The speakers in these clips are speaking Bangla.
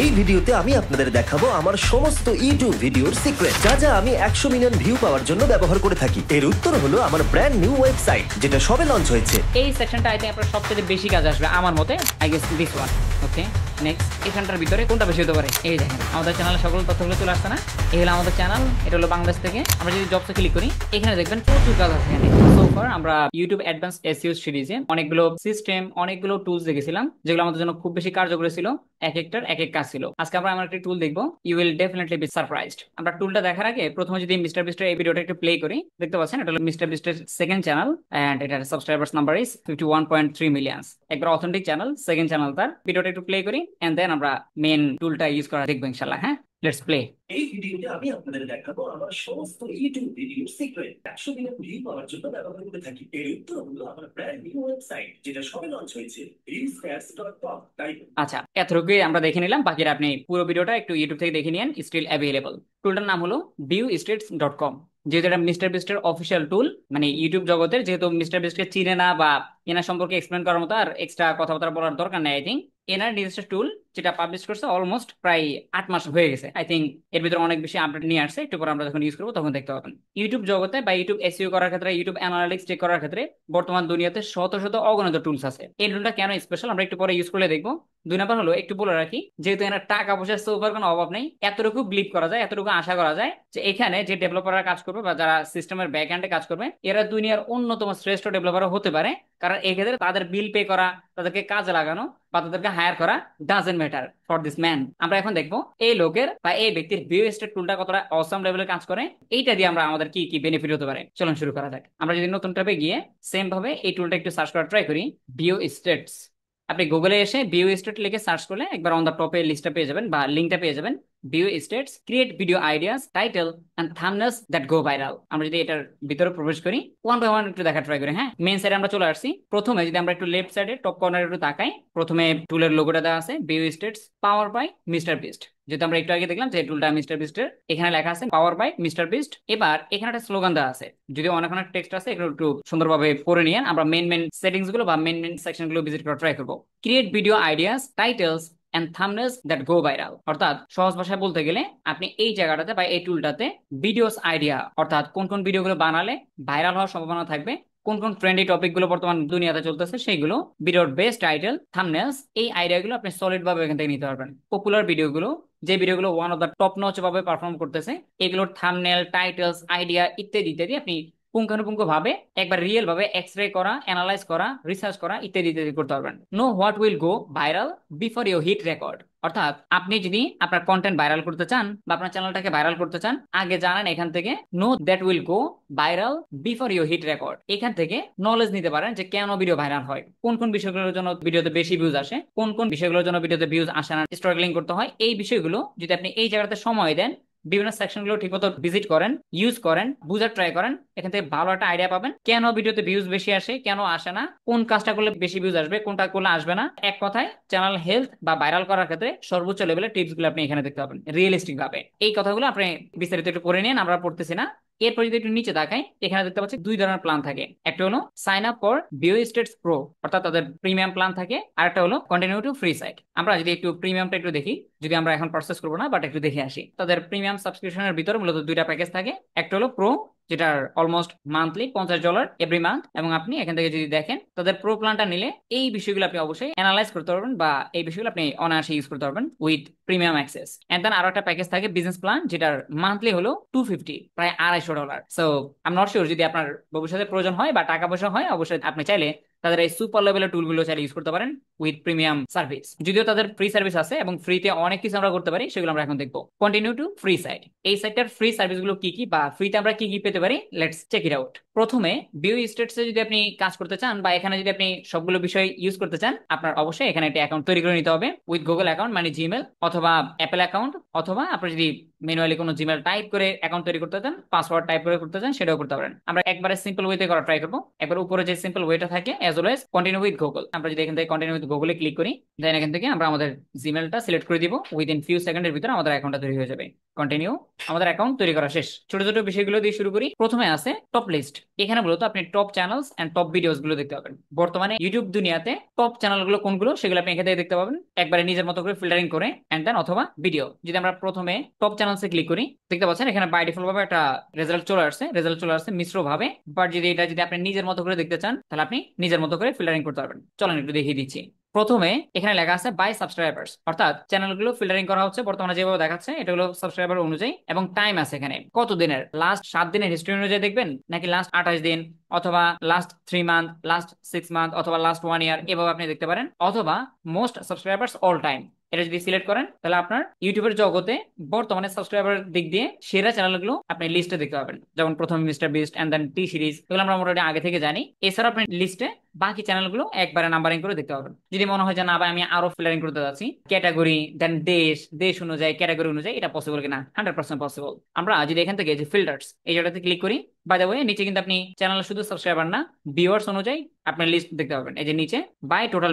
এই ভিডিওতে আমি আপনাদের দেখাবো আমার সমস্ত ইউটিউব ভিডিওর সিক্রেট, যা যা আমি 100 মিলিয়ন ভিউ পাওয়ার জন্য ব্যবহার করে থাকি। এর উত্তর হলো আমার ব্র্যান্ড নিউ ওয়েবসাইট, যেটা সবে লঞ্চ হয়েছে। এই সেকশনটা আই থিংক আপনার সবচেয়ে বেশি কাজ আসবে আমার মতে। I guess this one. Okay, next এখানটার ভিতরে কোনটা বেশি হতে পারে? এই দেখেন আমাদের চ্যানেলে সকল তথ্যগুলো চলে আসছে না? এই হলো আমাদের চ্যানেল, এটা হলো বাংলাদেশ থেকে। আমরা যদি জবসে ক্লিক করি, এখানে দেখবেন প্রচুর কাজ আছে এখানে। সো ফার আমরা ইউটিউব অ্যাডভান্স এসইও সিরিজে অনেকগুলো সিস্টেম, অনেকগুলো টুলস দেখেছিলাম, যেগুলো আমাদের জন্য খুব বেশি কার্যকরী ছিল। এক একটার এক এক কাজ ছিল। আজকে আমরা আমার একটা টুল দেখবো, you will definitely be surprised. আমরা টুলটা দেখার আগে প্রথমে যদি মিস্টার বিস্টের এই ভিডিওটা একটু প্লে করি, দেখতে পাচ্ছেন এটা হলো মিস্টার বিস্টের সেকেন্ড চ্যানেল এন্ড এটার সাবস্ক্রাইবার্স নাম্বার ইজ 51.3 মিলিয়ন। একবার অথেন্টিক চ্যানেল, সেকেন্ড চ্যানেল তার। ভিডিওটা একটু প্লে করি এন্ড দেন আমরা মেন টুলটা ইউজ করা দেখবো ইনশাআল্লাহ। হ্যাঁ, লেটস প্লে। এই ভিডিওতে আমি আপনাদের দেখাবো আমার সমস্ত ইউটিউব ভিডিওর সিক্রেট, 100 মিলিয়ন ভিউ পাওয়ার জন্য ব্যবহার করে থাকি। এর উত্তর হলো আমার ব্র্যান্ড নিউ ওয়েবসাইট, যেটা সবে লঞ্চ হয়েছে, viewstats.com। তাই আচ্ছা, এতটুকুই আমরা দেখে নিলাম, বাকিরা আপনি পুরো ভিডিওটা একটু ইউটিউব থেকে দেখে নিন, স্টিল অ্যাভেলেবল। টুলটার নাম হলো viewstats.com। যেহেতু এটা মিস্টার বিস্টের অফিসিয়াল টুল, মানে ইউটিউব জগতের, যেহেতু মিস্টার বিস্টকে চিনে না বা এনার সম্পর্কে এক্সপ্লেন করার মতো আর এক্সট্রা কথাবার্তা বলার দরকার নেই। আই থিঙ্ক এনার নিজস্ব টুল যেটা পাবলিশ করছে অলমোস্ট প্রায় 8 মাস হয়ে গেছে। আই থিঙ্ক এর ভিতরে অনেক বেশি আপডেট নিয়ে আসছে, একটু পর আমরা যখন ইউজ করবো তখন দেখতে পাবেন। ইউটিউব জগতে বা ইউটিউব এসইও করার ক্ষেত্রে, ইউটিউব অ্যানালিটিক্স চেক করার ক্ষেত্রে বর্তমান দুনিয়াতে শত শত অগণিত টুলস আছে। এই টুলটা কেন স্পেশাল আমরা একটু পরে ইউজ করলে দেখবো। 2 নাম্বার হলো, একটু বলে রাখি, যেহেতু এনার টাকা পয়সার সোফার কোনো অভাব নেই, এতটুকু বিলিভ করা যায়, এতটুকু আশা করা যায় যে এখানে যে ডেভেলপাররা কাজ করবে বা যারা সিস্টেমের ব্যাক এন্ডে কাজ করবে, এরা দুনিয়ার অন্যতম শ্রেষ্ঠ ডেভেলপার হতে পারে। কারণ এক্ষেত্রে তাদের বিল পে করা, তাদেরকে কাজে লাগানো বা তাদেরকে হায়ার করা doesn't matter for this man. আমরা এখন দেখবো এই লোকের বা এই ব্যক্তির ভিউ স্টেট টুলটা কতটা অসাম লেভেলে কাজ করে, এইটা দিয়ে আমরা আমাদের কি কি বেনিফিট হতে পারে। চলুন শুরু করা যাক। আমরা যদি নতুন ট্যাবে গিয়ে সেম ভাবে এই টুলটা একটু সার্চ করা ট্রাই করি, ভিউ স্টেটস। আপনি গুগলে এসে ভিউ স্টেট লিখে সার্চ করলে একবার অন দ্য টপে লিস্টটা পেয়ে যাবেন বা লিঙ্কটা পেয়ে যাবেন। View stats create video ideas, title and thumbnails that go viral. আমরা যদি এটার ভিতরে প্রবেশ করি, ওয়ান বাই ওয়ান একটু দেখা ট্রাই করি। হ্যাঁ, মেইন সাইডে আমরা চলে আসছি। প্রথমে যদি আমরা একটু লেফট সাইডে টপ কর্নারে একটু তাকাই, প্রথমে টুলের লোগোটা দেওয়া আছে, view stats power by mister Beast. যেহেতু আমরা একটু আগে দেখলাম যে টুলটা মিস্টার বিস্টের, এখানে লেখা আছে পাওয়ার বাই মিস্টার বিস্ট। এবার এখানে একটা স্লোগান দেওয়া আছে, যদিও অনেক অনেক টেক্সট আছে, এগুলো একটু সুন্দরভাবে পড়ে নিয়ে আমরা মেন মেন সেটিংস গুলো বা মেন মেন সেকশন গুলো ভিজিট করা ট্রাই করবো। Create video ideas, titles and thumbnails that go viral. অর্থাৎ সহজ ভাষায় বলতে গেলে আপনি এই জায়গাটাতে বা এই টুলটাতে ভিডিওস আইডিয়া, অর্থাৎ কোন কোন ভিডিওগুলো বানালে ভাইরাল হওয়ার সম্ভাবনা থাকবে, কোন কোন ট্রেন্ডি টপিক গুলো বর্তমান দুনিয়াতে চলতেছে সেইগুলো, ভিডিওর বেস্ট টাইটেল, থাম্বনেলস, এই আইডিয়াগুলো আপনি সলিড ভাবে এখান থেকে নিতে পারবেন। পপুলার ভিডিওগুলো, যে ভিডিওগুলো one of the top notch ভাবে পারফর্ম করতেছে, এগুলোর থাম্বনেল, টাইটেলস, আইডিয়া ইত্যাদি ইত্যাদি আপনি পুঙ্খানুপুঙ্খ ভাবে একবার রিয়েল ভাবে এক্সরে করা, অ্যানালাইজ করা, রিসার্চ করা ইত্যাদি ইত্যাদি করতে পারবেন। Know what will go viral before you hit record. অর্থাৎ আপনি যদি আপনার কন্টেন্ট ভাইরাল করতে চান বা আপনার চ্যানেলটাকে ভাইরাল করতে চান, আগে জানেন এখান থেকে know that will go viral before you hit record. এখান থেকে নলেজ নিতে পারেন যে কেন ভিডিও ভাইরাল হয়, কোন কোন বিষয়গুলোর জন্য ভিডিওতে বেশি ভিউজ আসে, কোন কোন বিষয়গুলোর জন্য ভিডিওতে ভিউজ আসে না, স্ট্রাগলিং করতে হয়। এই বিষয়গুলো যদি আপনি এই জায়গাতে সময় দেন, বিভিন্ন সেকশন গুলো ঠিক মতো ভিজিট করেন, ইউজ করেন, বুঝার ট্রাই করেন, এখান থেকে ভালো একটা আইডিয়া পাবেন কেন ভিডিওতে ভিউজ বেশি আসে, কেন আসে না, কোন কাজটা করলে বেশি ভিউজ আসবে, কোনটা করলে আসবে না। এক কথায় চ্যানেল হেলথ বা ভাইরাল করার ক্ষেত্রে সর্বোচ্চ লেভেলের টিপস গুলো আপনি এখানে দেখতে পাবেন রিয়েলিস্টিক ভাবে। এই কথাগুলো আপনি বিস্তারিত একটু করে নিন, আমরা পড়তেছি না। এরপর যদি একটু নিচে তাকাই, এখানে দেখতে পাচ্ছি 2 ধরনের প্ল্যান থাকে। একটা হলো sign up for view stats pro, অর্থাৎ তাদের প্রিমিয়াম প্ল্যান থাকে। আর একটা হলো কন্টিনিউ টু ফ্রি সাইট। আমরা যদি একটু প্রিমিয়ামটা একটু দেখি, যদি আমরা এখন পারচেস করবো না, বাট একটু দেখে আসি। তাদের প্রিমিয়াম সাবস্ক্রিপশনের ভিতরে মূলত 2টা প্যাকেজ থাকে। একটা হলো প্রো, যেটার অলমোস্ট মান্থলি $50 এভরি মান্থ, এবং আপনি এখান থেকে যদি দেখেন তাদের প্রো প্ল্যানটা নিলে এই বিষয়গুলো আপনি অবশ্যই অ্যানালাইজ করতে পারবেন বা এই বিষয়গুলো আপনি অনায়াসে ইউজ করতে পারবেন with premium access. And then আরো একটা প্যাকেজ থাকে বিজনেস প্ল্যান, যেটার মান্থলি হলো $250, প্রায় $250। So I am not sure, যদি আপনার ভবিষ্যতে প্রয়োজন হয় বা টাকা পয়সা হয়, অবশ্যই আপনি চাইলে তাদের এই সুপার লেভেলের টুলগুলো চাইলে ইউজ করতে পারেন উইথ প্রিমিয়াম সার্ভিস। যদিও তাদের ফ্রি সার্ভিস আছে এবং ফ্রিতে অনেক কিছু আমরা করতে পারি, সেগুলো আমরা এখন দেখবো। কন্টিনিউ টু ফ্রি সাইট, এই সাইটটার ফ্রি সার্ভিসগুলো কি কি বা ফ্রিতে আমরা কি কি পেতে পারি, লেটস চেক ইট আউট। প্রথমে ভিউ স্টেটসে যদি আপনি কাজ করতে চান বা এখানে যদি আপনি সবগুলো বিষয় ইউজ করতে চান, আপনার অবশ্যই এখানে একটা অ্যাকাউন্ট তৈরি করে নিতে হবে উইথ গুগল অ্যাকাউন্ট, মানে জিমেল অথবা অ্যাপেল অ্যাকাউন্ট, অথবা আপনি যদি ম্যানুয়ালি কোনো জিমেল টাইপ করে অ্যাকাউন্ট তৈরি করতে চান, পাসওয়ার্ড টাইপ করে করতে চান, সেটাও করতে পারেন। আমরা একবারে সিম্পল ওয়েতে করা ট্রাই করবো। একবার উপরে যে সিম্পল ওয়েটা থাকে as well as continue with Google, আমরা যদি এখান থেকে কন্টিনিউ উইথ গুগলে ক্লিক করি, দেন এখান থেকে আমরা আমাদের জিমেলটা সিলেক্ট করে দিব, উইদিন ফিউ সেকেন্ডের ভিতরে আমাদের অ্যাকাউন্টটা তৈরি হয়ে যাবে। কন্টিনিউ। আমাদের অ্যাকাউন্ট তৈরি করা শেষ। ছোট ছোট বিষয়গুলো দিয়ে শুরু করি। প্রথমে আছে টপ লিস্ট। এখানে মূলত আপনি top channels and top videos গুলো দেখতে পাবেন। বর্তমানে ইউটিউব দুনিয়াতে টপ চ্যানেলগুলো কোনগুলো সেগুলো আপনি এখান থেকে দেখতে পাবেন, একবারে নিজের মতো করে ফিল্টারিং করে এন্ড দেন অথবা ভিডিও। যদি আমরা প্রথমে টপ চ্যানেলসে ক্লিক করি, দেখতে পাচ্ছেন এখানে বাই ডিফল্ট ভাবে একটা রেজাল্ট চলে আসছে মিশ্র ভাবে। বাট যদি আপনি নিজের মতো করে দেখতে চান তাহলে আপনি নিজের মতো করে ফিল্টারিং করতে পারবেন। চলেন একটু দেখিয়ে দিচ্ছি। প্রথমে এখানে লেখা আছে বাই সাবস্ক্রাইবার্স, অর্থাৎ চ্যানেলগুলো ফিল্টারিং করা হচ্ছে বর্তমানে যেভাবে দেখাচ্ছে এটা হলো সাবস্ক্রাইবার অনুযায়ী, এবং টাইম আছে এখানে কত দিনের, লাস্ট 7 দিনের হিস্ট্রি অনুযায়ী দেখবেন, নাকি লাস্ট 28 দিন, অথবা লাস্ট 3 মান্থ, লাস্ট 6 মান্থ, অথবা লাস্ট 1 ইয়ার, এভাবে আপনি দেখতে পারেন। অথবা মোস্ট সাবস্ক্রাইবার্স অল টাইম, এটা যদি সিলেক্ট করেন তাহলে আপনার ইউটিউবের জগতে বর্তমানে সাবস্ক্রাইবার দিক দিয়ে সেরা চ্যানেলগুলো আপনি লিস্টে দেখতে পাবেন। যেমন প্রথমে mister Beast and then T Series, এগুলো আমরা মোটামুটি আগে থেকে জানি। এছাড়া আপনি লিস্টে বাকি চ্যানেলগুলো একবারে নাম্বারিং করে দেখতে পাবেন। যদি মনে হয় যে না ভাই আমি আরো ফিল্টারিং করতে যাচ্ছি, ক্যাটাগরি দেন দেশ অনুযায়ী, ক্যাটাগরি অনুযায়ী, এটা পসিবল কিনা, 100% পসিবল। আমরা যদি এখান থেকে যে ফিল্টার্স এই জায়গাতে ক্লিক করি, বাই দ্য ওয়ে নিচে কিন্তু আপনি চ্যানেল শুধু সাবস্ক্রাইবার না, ভিউয়ার্স অনুযায়ী আপনার লিস্ট দেখতে পাবেন। এই যে নিচে বাই টোটাল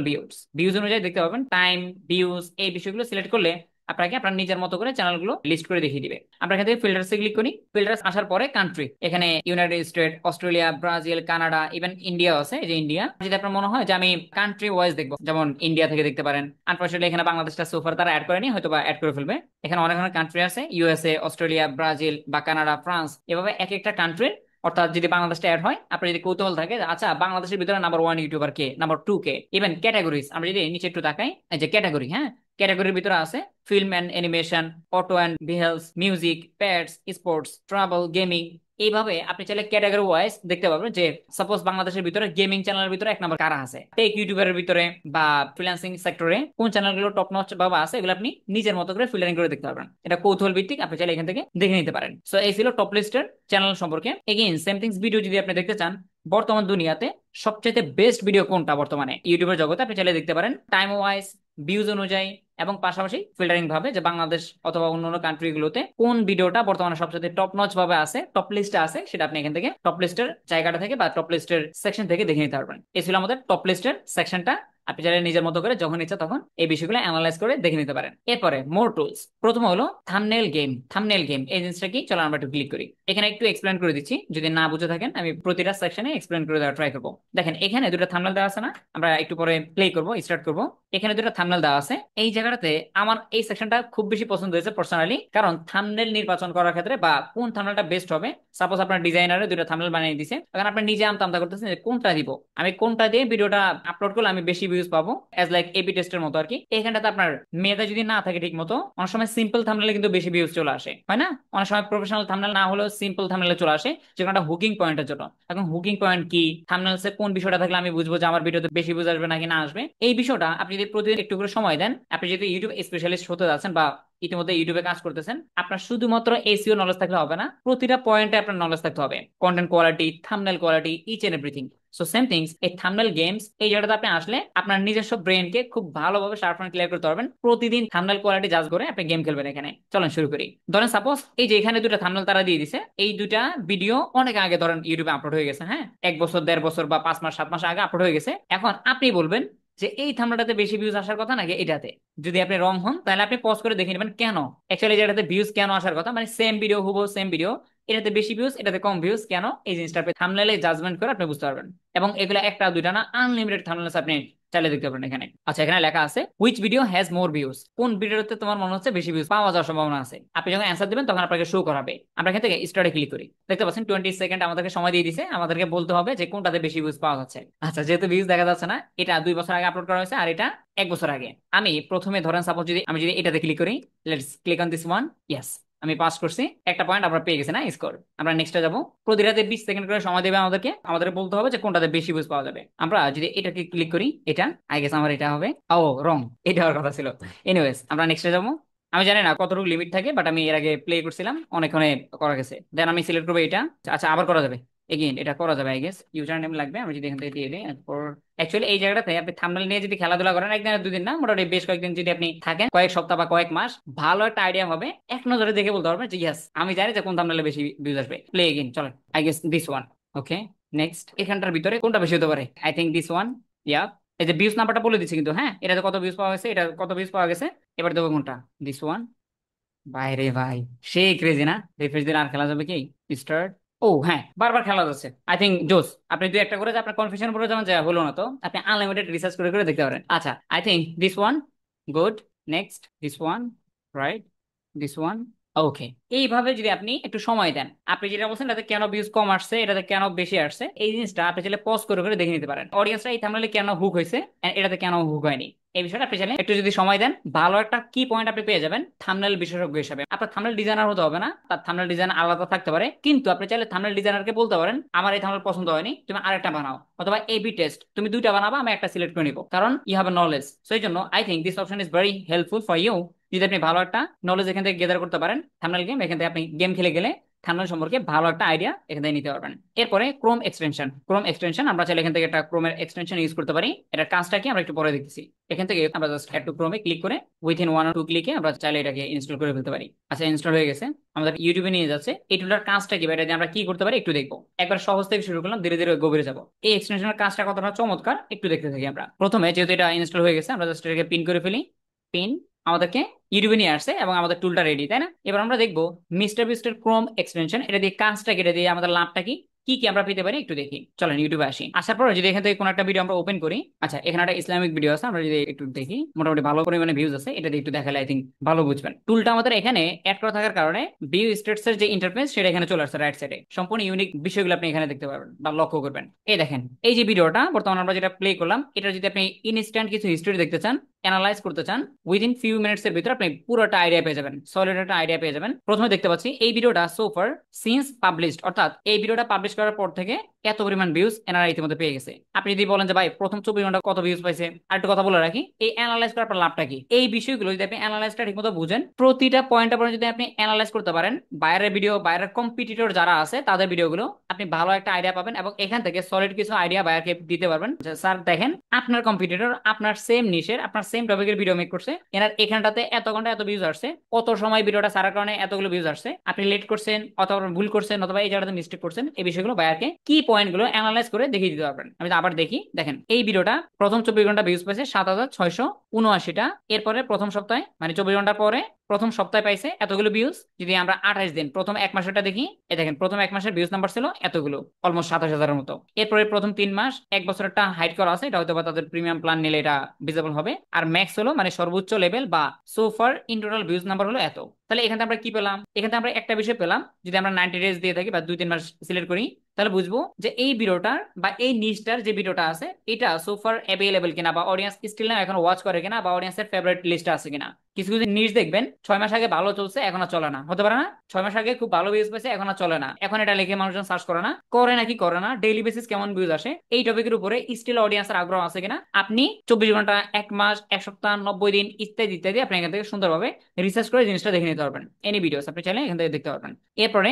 ভিউজ অনুযায়ী দেখতে পাবেন। টাইম, ভিউজ, এই বিষয়গুলো সিলেক্ট করলে আপনাকে আপনার নিজের মতো করে চ্যানেলগুলো লিস্ট করে দেখিয়ে দিবে। আমরা এখান থেকে ফিল্টার্সে ক্লিক করি। ফিল্টার্স আসার পরে কান্ট্রি, এখানে United state, Australia, Brazil, Canada, even India আছে। এই যে ইন্ডিয়া, যদি আপনার মনে হয় যে আমি কান্ট্রি ওয়াইজ দেখবো, যেমন ইন্ডিয়া থেকে দেখতে পারেন। আনফর্চুনেটলি এখানে বাংলাদেশটা সোফার তারা অ্যাড করেনি, হয়তো বা অ্যাড করে ফেলবে। এখানে অনেক অনেক কান্ট্রি আছে, ইউএসএ, অস্ট্রেলিয়া, ব্রাজিল বা কানাডা, ফ্রান্স, এভাবে এক একটা কান্ট্রির। অর্থাৎ যদি বাংলাদেশটা অ্যাড হয়, আপনার যদি কৌতূহল থাকে আচ্ছা বাংলাদেশের ভিতরে নাম্বার 1 ইউটিউবার কে, নাম্বার 2 কে, ইভেন ক্যাটাগরিজ আমরা যদি নিচে একটু তাকাই, এই যে ক্যাটাগরি, হ্যাঁ, ক্যাটাগরির ভিতরে আছে film and animation, auto and vehicles, music, pets, sports, travel, gaming. এইভাবে আপনি চাইলে ক্যাটাগরি ওয়াইজ দেখতে পাবেন যে সাপোজ বাংলাদেশের ভিতরে গেমিং চ্যানেলের ভিতরে 1 নম্বর কারা আছে, টেক ইউটিউবারের ভিতরে বা ফ্রিল্যান্সিং সেক্টরে কোন চ্যানেলগুলো টপ নচ বাবা আছে, এগুলো আপনি নিজের মতো করে ফিল্টারিং করে দেখতে পারবেন। এটা কৌতূহল ভিত্তিক, আপনি চাইলে এখান থেকে দেখে নিতে পারেন। সো এই ছিল টপ লিস্টের চ্যানেল সম্পর্কে। এগেইন সেম থিংস, ভিডিও যদি আপনি দেখতে চান বর্তমান দুনিয়াতে সবচেয়ে বেস্ট ভিডিও কোনটা বর্তমানে ইউটিউবের জগতে, আপনি চাইলে দেখতে পারেন টাইম ওয়াইজ, ভিউজ অনুযায়ী, এবং পাশাপাশি ফিল্টারিং ভাবে যে বাংলাদেশ অথবা অন্যান্য কান্ট্রি গুলোতে কোন ভিডিওটা বর্তমানে সবচেয়ে টপ নচ ভাবে আছে, টপ লিস্টে আছে, সেটা আপনি এখান থেকে টপ লিস্টের জায়গাটা থেকে বা টপ লিস্টের সেকশন থেকে দেখে নিতে পারবেন। এই ছিল আমাদের টপ লিস্টের সেকশনটা। আপনি চাইলে নিজের মতো করে যখন ইচ্ছা তখন এই বিষয়গুলো অ্যানালাইজ করে দেখে নিতে পারেন। এরপরে মোর টুলস। প্রথম হলো থাম্বনেল গেম। এই জিনিসটা কি, চলো আমরা একটু ক্লিক করি। এখানে একটু এক্সপ্লেন করে দিচ্ছি, যদি না বুঝে থাকেন আমি প্রতিটা সেকশনে এক্সপ্লেন করে দেওয়ার ট্রাই করবো। দেখেন এখানে দুটো থাম্বনেল দেওয়া আছে না, আমরা একটু পরে প্লে করবো, স্টার্ট করবো। এখানে দুটো থাম্বনেল দেওয়া আছে। এই জায়গাটাতে আমার এই সেকশনটা খুব বেশি পছন্দ হয়েছে পার্সোনালি, কারণ থাম্বনেল নির্বাচন করার ক্ষেত্রে বা কোন থাম্বনেলটা বেস্ট হবে, সাপোজ আপনার ডিজাইনারে দুটো থাম্বনেল বানিয়ে দিছে, তখন আপনি নিজে আমতা আমতা করতেছেন যে কোনটা দিব, আমি কোনটা দিয়ে ভিডিওটা আপলোড করলে আমি বেশি ভিউজ পাবো, অ্যাজ লাইক এবি টেস্টের মতো আর কি। এখানটাতে আপনার মেয়েটা যদি না থাকে ঠিক মতো, অনেক সময় সিম্পল থাম্বনেলে কিন্তু বেশি ভিউজ চলে আসে, হয় না? অনেক সময় প্রফেশনাল থাম্বনেল না হলেও সিম্পল থাম্বনেলে চলে আসে, যেখানটা হুকিং পয়েন্টের জন্য। এখন হুকিং পয়েন্ট কি, থাম্বনেলসে কোন বিষয়টা থাকলে আমি বুঝবো যে আমার ভিডিওতে বেশি ভিউজ আসবে নাকি না আসবে, এই বিষয়টা আপনি যদি প্রতিদিন একটু করে সময় দেন, আপনি যদি ইউটিউব স্পেশালিস্ট হতে যাচ্ছেন বা ইতিমধ্যে ইউটিউবে কাজ করতেছেন, আপনার শুধুমাত্র এসইও নলেজ থাকলে হবে না, প্রতিটা পয়েন্টে আপনার নলেজ থাকতে হবে, content quality, thumbnail quality, each and everything. So same things, এই থাম্বনেল গেমস এই জায়গাটাতে আপনি আসলে আপনার নিজস্ব ব্রেনকে খুব ভালোভাবে শার্প অ্যান্ড ক্লিয়ার করতে পারবেন। প্রতিদিন থাম্বনেল কোয়ালিটি জাজ করে আপনি গেম খেলবেন এখানে। চলেন শুরু করি। ধরেন সাপোজ এই যে এখানে দুটো থাম্বনেল তারা দিয়ে দিছে, এই দুটা ভিডিও অনেক আগে ধরেন ইউটিউবে আপলোড হয়ে গেছে, হ্যাঁ, 1 বছর, 1.5 বছর বা 5 মাস, 7 মাস আগে আপলোড হয়ে গেছে। এখন আপনি বলবেন যে এই থাম্বনেলটাতে বেশি ভিউজ আসার কথা নাকি এটাতে। যদি আপনি রং হন তাহলে আপনি পজ করে দেখে নেবেন কেন অ্যাকচুয়ালি যেটাতে ভিউজ কেন আসার কথা, মানে সেম ভিডিও, হুবহু সেম ভিডিও, এটাতে বেশি ভিউজ, এটাতে কম ভিউজ কেন, এই জিনিসটা আপনি থাম্বনেলে জাজমেন্ট করে আপনি বুঝতে পারবেন। এবং এগুলো একটা দুইটা না, আনলিমিটেড থাম্বনেলস আপনি চাইলে দেখতে পারেন এখানে। আচ্ছা, এখানে লেখা আছে which video has more views, কোন ভিডিওতে তোমার মনে হচ্ছে বেশি ভিউজ পাওয়া যাওয়ার সম্ভাবনা আছে। আপনি যখন অ্যান্সার দিবেন তখন আপনাকে শো করাবে। আমরা এখান থেকে স্টার্টে ক্লিক করি, দেখতে পাচ্ছেন 20 সেকেন্ড আমাদেরকে সময় দিয়ে দিছে, আমাদেরকে বলতে হবে যে কোনটাতে বেশি ভিউজ পাওয়া যাচ্ছে। আচ্ছা, যেহেতু ভিউজ দেখা যাচ্ছে না, এটা 2 বছর আগে আপলোড করা হয়েছে আর এটা 1 বছর আগে। আমি প্রথমে ধরেন সাপোজ যদি এটাতে ক্লিক করি, let's click on this one, yes, আমি পাস করছি, একটা পয়েন্ট আমরা পেয়ে গেছি না, স্কোর। আমরা নেক্সটে যাব। প্রতি রাতে 20 সেকেন্ড করে সময় দেবে আমাদের বলতে হবে যে কোনটাতে বেশি ভিউজ পাওয়া যাবে। আমরা যদি এটাকে ক্লিক করি, এটা আই গেস আমার এটা হবে, ও রং, এটা হওয়ার কথা ছিল। এনিওয়েজ, আমরা নেক্সটে যাবো। আমি জানি না কতটুকু লিমিট থাকে, বাট আমি এর আগে প্লে করছিলাম, অনেকক্ষণে করা গেছে। দেন আমি সিলেক্ট করবো এটা। আচ্ছা, আবার করা যাবে, এগেইন এটা করা যাবে আই গেস। ইউজার নেম লাগবে, আমি যদি এখান থেকে দিয়ে দিই। এরপর অ্যাকচুয়ালি এই জায়গাটাতে আপনি থাম্বনেল নিয়ে যদি খেলাধুলা করেন, একদিন আর 2 দিন না, মোটামুটি বেশ কয়েকদিন যদি আপনি থাকেন, কয়েক সপ্তাহ বা কয়েক মাস, ভালো একটা আইডিয়া হবে। এক নজরে দেখে বলতে পারবেন যে ইয়েস, আমি জানি যে কোন থাম্বনেলে বেশি ভিউজ আসবে। প্লে এগেইন, চলেন, I guess this one. Okay, next. এখানটার ভিতরে কোনটা বেশি হতে পারে? I think this one. Yeah, এই যে ভিউজ নাম্বারটা বলে দিচ্ছি কিন্তু, হ্যাঁ, এটাতে কত ভিউজ পাওয়া গেছে, এটা কত ভিউজ পাওয়া গেছে। এবার দেবো কোনটা, দিস ওয়ান। ভাই রে ভাই, সেই ক্রেজি না? রিফ্রেশ দিন আর খেলা যাবে কি? স্টার্ট। ও হ্যাঁ, বারবার খেলা যাচ্ছে। আই থিঙ্ক জোস। আপনি দুই একটা করে যে আপনার কনফিউশন পড়ে যাবেন যে হলো না, তো আপনি আনলিমিটেড রিসার্চ করে করে দেখতে পারেন। আচ্ছা, I think this one good. Next this one, right, this one. Okay. এইভাবে যদি আপনি একটু সময় দেন, আপনি যেটা বলছেন এটাতে কেন ভিউজ কম আসছে, এটাতে কেন বেশি আসছে, এই জিনিসটা আপনি চাইলে পজ করে করে দেখে নিতে পারেন। অডিয়েন্সরা এই থাম্বনেইলে কেন হুক হয়েছে and এটাতে কেন হুক হয়নি, এই বিষয়টা আপনি চাইলে একটু যদি সময় দেন, ভালো একটা কি পয়েন্ট আপনি পেয়ে যাবেন থাম্বনেল বিশেষজ্ঞ হিসেবে। আপনার থাম্বনেল ডিজাইনার হতে হবে না, তার থাম্বনেল ডিজাইন আলাদা থাকতে পারে, কিন্তু আপনি চাইলে থাম্বনেল ডিজাইনারকে বলতে পারেন আমার এই থাম্বনেল পছন্দ হয়নি, তুমি আরেকটা বানাও, অথবা এ বি টেস্ট, তুমি দুইটা বানাবা, আমি একটা সিলেক্ট করে নিব, কারণ you have a knowledge. So এই জন্য I think this option is very helpful for you. যদি আপনি ভালো একটা নলেজ এখান থেকে গেদার করতে পারেন, থাম্বনেল গেম, এখান থেকে আপনি গেম খেলে গেলে থাম্বনেল সম্পর্কে ভালো একটা আইডিয়া এখান থেকে নিতে পারবেন। এরপরে ক্রোম এক্সটেনশন। ক্রোম এক্সটেনশন আমরা চাইলে এখান থেকে একটা ক্রোমের এক্সটেনশন ইউজ করতে পারি। এটার কাজটা কি আমরা একটু পরে দেখতেছি। এখান থেকে আমরা জাস্ট অ্যাড টু ক্রোমে ক্লিক করে উইথিন 1 or 2 ক্লিকে আমরা চাইলে এটাকে ইনস্টল করে ফেলতে পারি। আচ্ছা, ইনস্টল হয়ে গেছে, আমাদের ইউটিউবে নিয়ে যাচ্ছে। এই টুলটার কাজটা কি, বা এটা দিয়ে আমরা কি করতে পারি একটু দেখবো। একবার সহজ থেকে শুরু করলাম, ধীরে ধীরে গভীরে যাবো। এই এক্সটেনশনের কাজটা কতটা চমৎকার একটু দেখতে থাকি আমরা। প্রথমে যেহেতু এটা ইনস্টল হয়ে গেছে, আমরা জাস্ট এটাকে পিন করে ফেলি। পিন। আমাদেরকে ইউটিউবে নিয়ে আসছে এবং আমাদের টুলটা রেডি, তাই না? এবার আমরা দেখবো মিস্টার বিস্টের ক্রোম এক্সটেনশন, এটা দিয়ে কাজটা কি, এটা দিয়ে আমাদের লাভটা কি, কি কি আমরা পেতে পারি একটু দেখি। চলেন ইউটিউবে আসি। আসার পর যদি এখান থেকে কোনো একটা ভিডিও আমরা ওপেন করি, আচ্ছা এখানে একটা ইসলামিক ভিডিও আছে, আমরা যদি একটু দেখি, মোটামুটি ভালো পরিমাণে ভিউজ আছে, এটা দিয়ে একটু দেখালে আই থিঙ্ক ভালো বুঝবেন। টুলটা আমাদের এখানে অ্যাড করা থাকার কারণে ভিউ স্টেটস এর যে ইন্টারফেস সেটা এখানে চলে আসছে রাইট সাইডে। সম্পূর্ণ ইউনিক বিষয়গুলো আপনি এখানে দেখতে পারবেন বা লক্ষ্য করবেন। এই দেখেন, এই যে ভিডিওটা বর্তমানে আমরা যেটা প্লে করলাম, এটা যদি আপনি ইনস্ট্যান্ট কিছু হিস্ট্রি দেখতে চান, অ্যানালাইজ করতে চান, উইদিন ফিউ মিনিটস এর ভিতরে আপনি পুরোটা আইডিয়া পেয়ে যাবেন, সলিড একটা আইডিয়া পেয়ে যাবেন। প্রথমে দেখতে পাচ্ছি এই ভিডিওটা সোফার সিন্স পাবলিশড, অর্থাৎ এই ভিডিওটা পাবলিশ করার পর থেকে এত পরিমাণ ভিউজ এনারা ইতিমধ্যে পেয়ে গেছে। আপনি যদি বলেন যে ভাই প্রথম 24 ঘন্টা কত ভিউজ পাইছে, আর একটু কথা বলে রাখি, এই অ্যানালাইজ করার পর লাভটা কি, এই বিষয়গুলো যদি আপনি অ্যানালাইজটা ঠিকমতো বুঝেন, প্রতিটা পয়েন্ট পয়েন্ট যদি আপনি অ্যানালাইজ করতে পারেন, বাইরের ভিডিও, বাইরের কম্পিটিটর যারা আছে তাদের ভিডিওগুলো, আপনি ভালো একটা আইডিয়া পাবেন এবং এখান থেকে সলিড কিছু আইডিয়া বাইরকে দিতে পারবেন। স্যার দেখেন, আপনার কম্পিটিটর আপনার সেম নিশের, আপনার সেম টপিকের ভিডিও মেক করছে, এনার এখানটাতে এত ঘন্টা এত ভিউজ আসছে, কত সময় ভিডিওটা সারার কারণে এতগুলো ভিউজ আসছে, আপনি লেট করছেন অথবা ভুল করছেন অথবা এই জায়গাটাতে মিস্টেক করছেন, এই বিষয়গুলো বাইরকে কি পয়েন্ট গুলো অ্যানালাইজ করে দেখিয়ে দিতে পারবেন। আমি আবার দেখি, দেখেন এই ভিডিওটা প্রথম 24 ঘন্টা ভিউজ পাইছে 7679টা। এরপরে প্রথম সপ্তাহে মানে 24 ঘন্টার পরে প্রথম সপ্তাহে পাইছে এতগুলো ভিউজ। যদি আমরা 28 দিন প্রথম এক মাসেরটা দেখি, এই দেখেন প্রথম এক মাসের ভিউজ নাম্বার ছিল এতগুলো, অলমোস্ট 27,000-এর মতো। এরপরে প্রথম 3 মাস, এক বছরেরটা হাইড করা আছে, এটা হয়তো বা তাদের প্রিমিয়াম প্ল্যান নিলে এটা ভিজিবল হবে। আর ম্যাক্স হলো মানে সর্বোচ্চ লেভেল বা সোফার ইন টোটাল ভিউজ নাম্বার হলো এত। তাহলে এখানে আমরা কি পেলাম, এখানে আমরা একটা বিষয় পেলাম, যদি আমরা 90 ডেজ দিয়ে থাকি বা 2-3 মাস সিলেক্ট করি, তাহলে বুঝবো যে এই ভিডিওটার বা এই নিশটার যে ভিডিওটা আছে এটা সোফার অ্যাভেলেবল কিনা, বা অডিয়েন্স স্টিল না এখন ওয়াচ করে কিনা, বা অডিয়েন্সের ফেভারিট লিস্টে আছে কিনা। কিছু কিছু নিউজ দেখবেন 6 মাস আগে ভালো চলছে এখন আর চলে না, হতে পারে না? 6 মাস আগে খুব ভালো ভিউজ পেয়েছে এখন আর চলে না, এখন এটা লিখে মানুষজন সার্চ করে না, করে নাকি করে না, ডেইলি বেসিস কেমন ভিউজ আসে, এই টপিকের উপরে স্টিল অডিয়েন্সের আগ্রহ আছে কিনা, আপনি 24 ঘন্টা, এক মাস, এক সপ্তাহ, 90 দিন ইত্যাদি ইত্যাদি আপনি এখান থেকে সুন্দরভাবে রিসার্চ করে জিনিসটা দেখে নিতে পারবেন। এনি ভিডিওস আপনি চাইলে এখান থেকে দেখতে পারবেন। এরপরে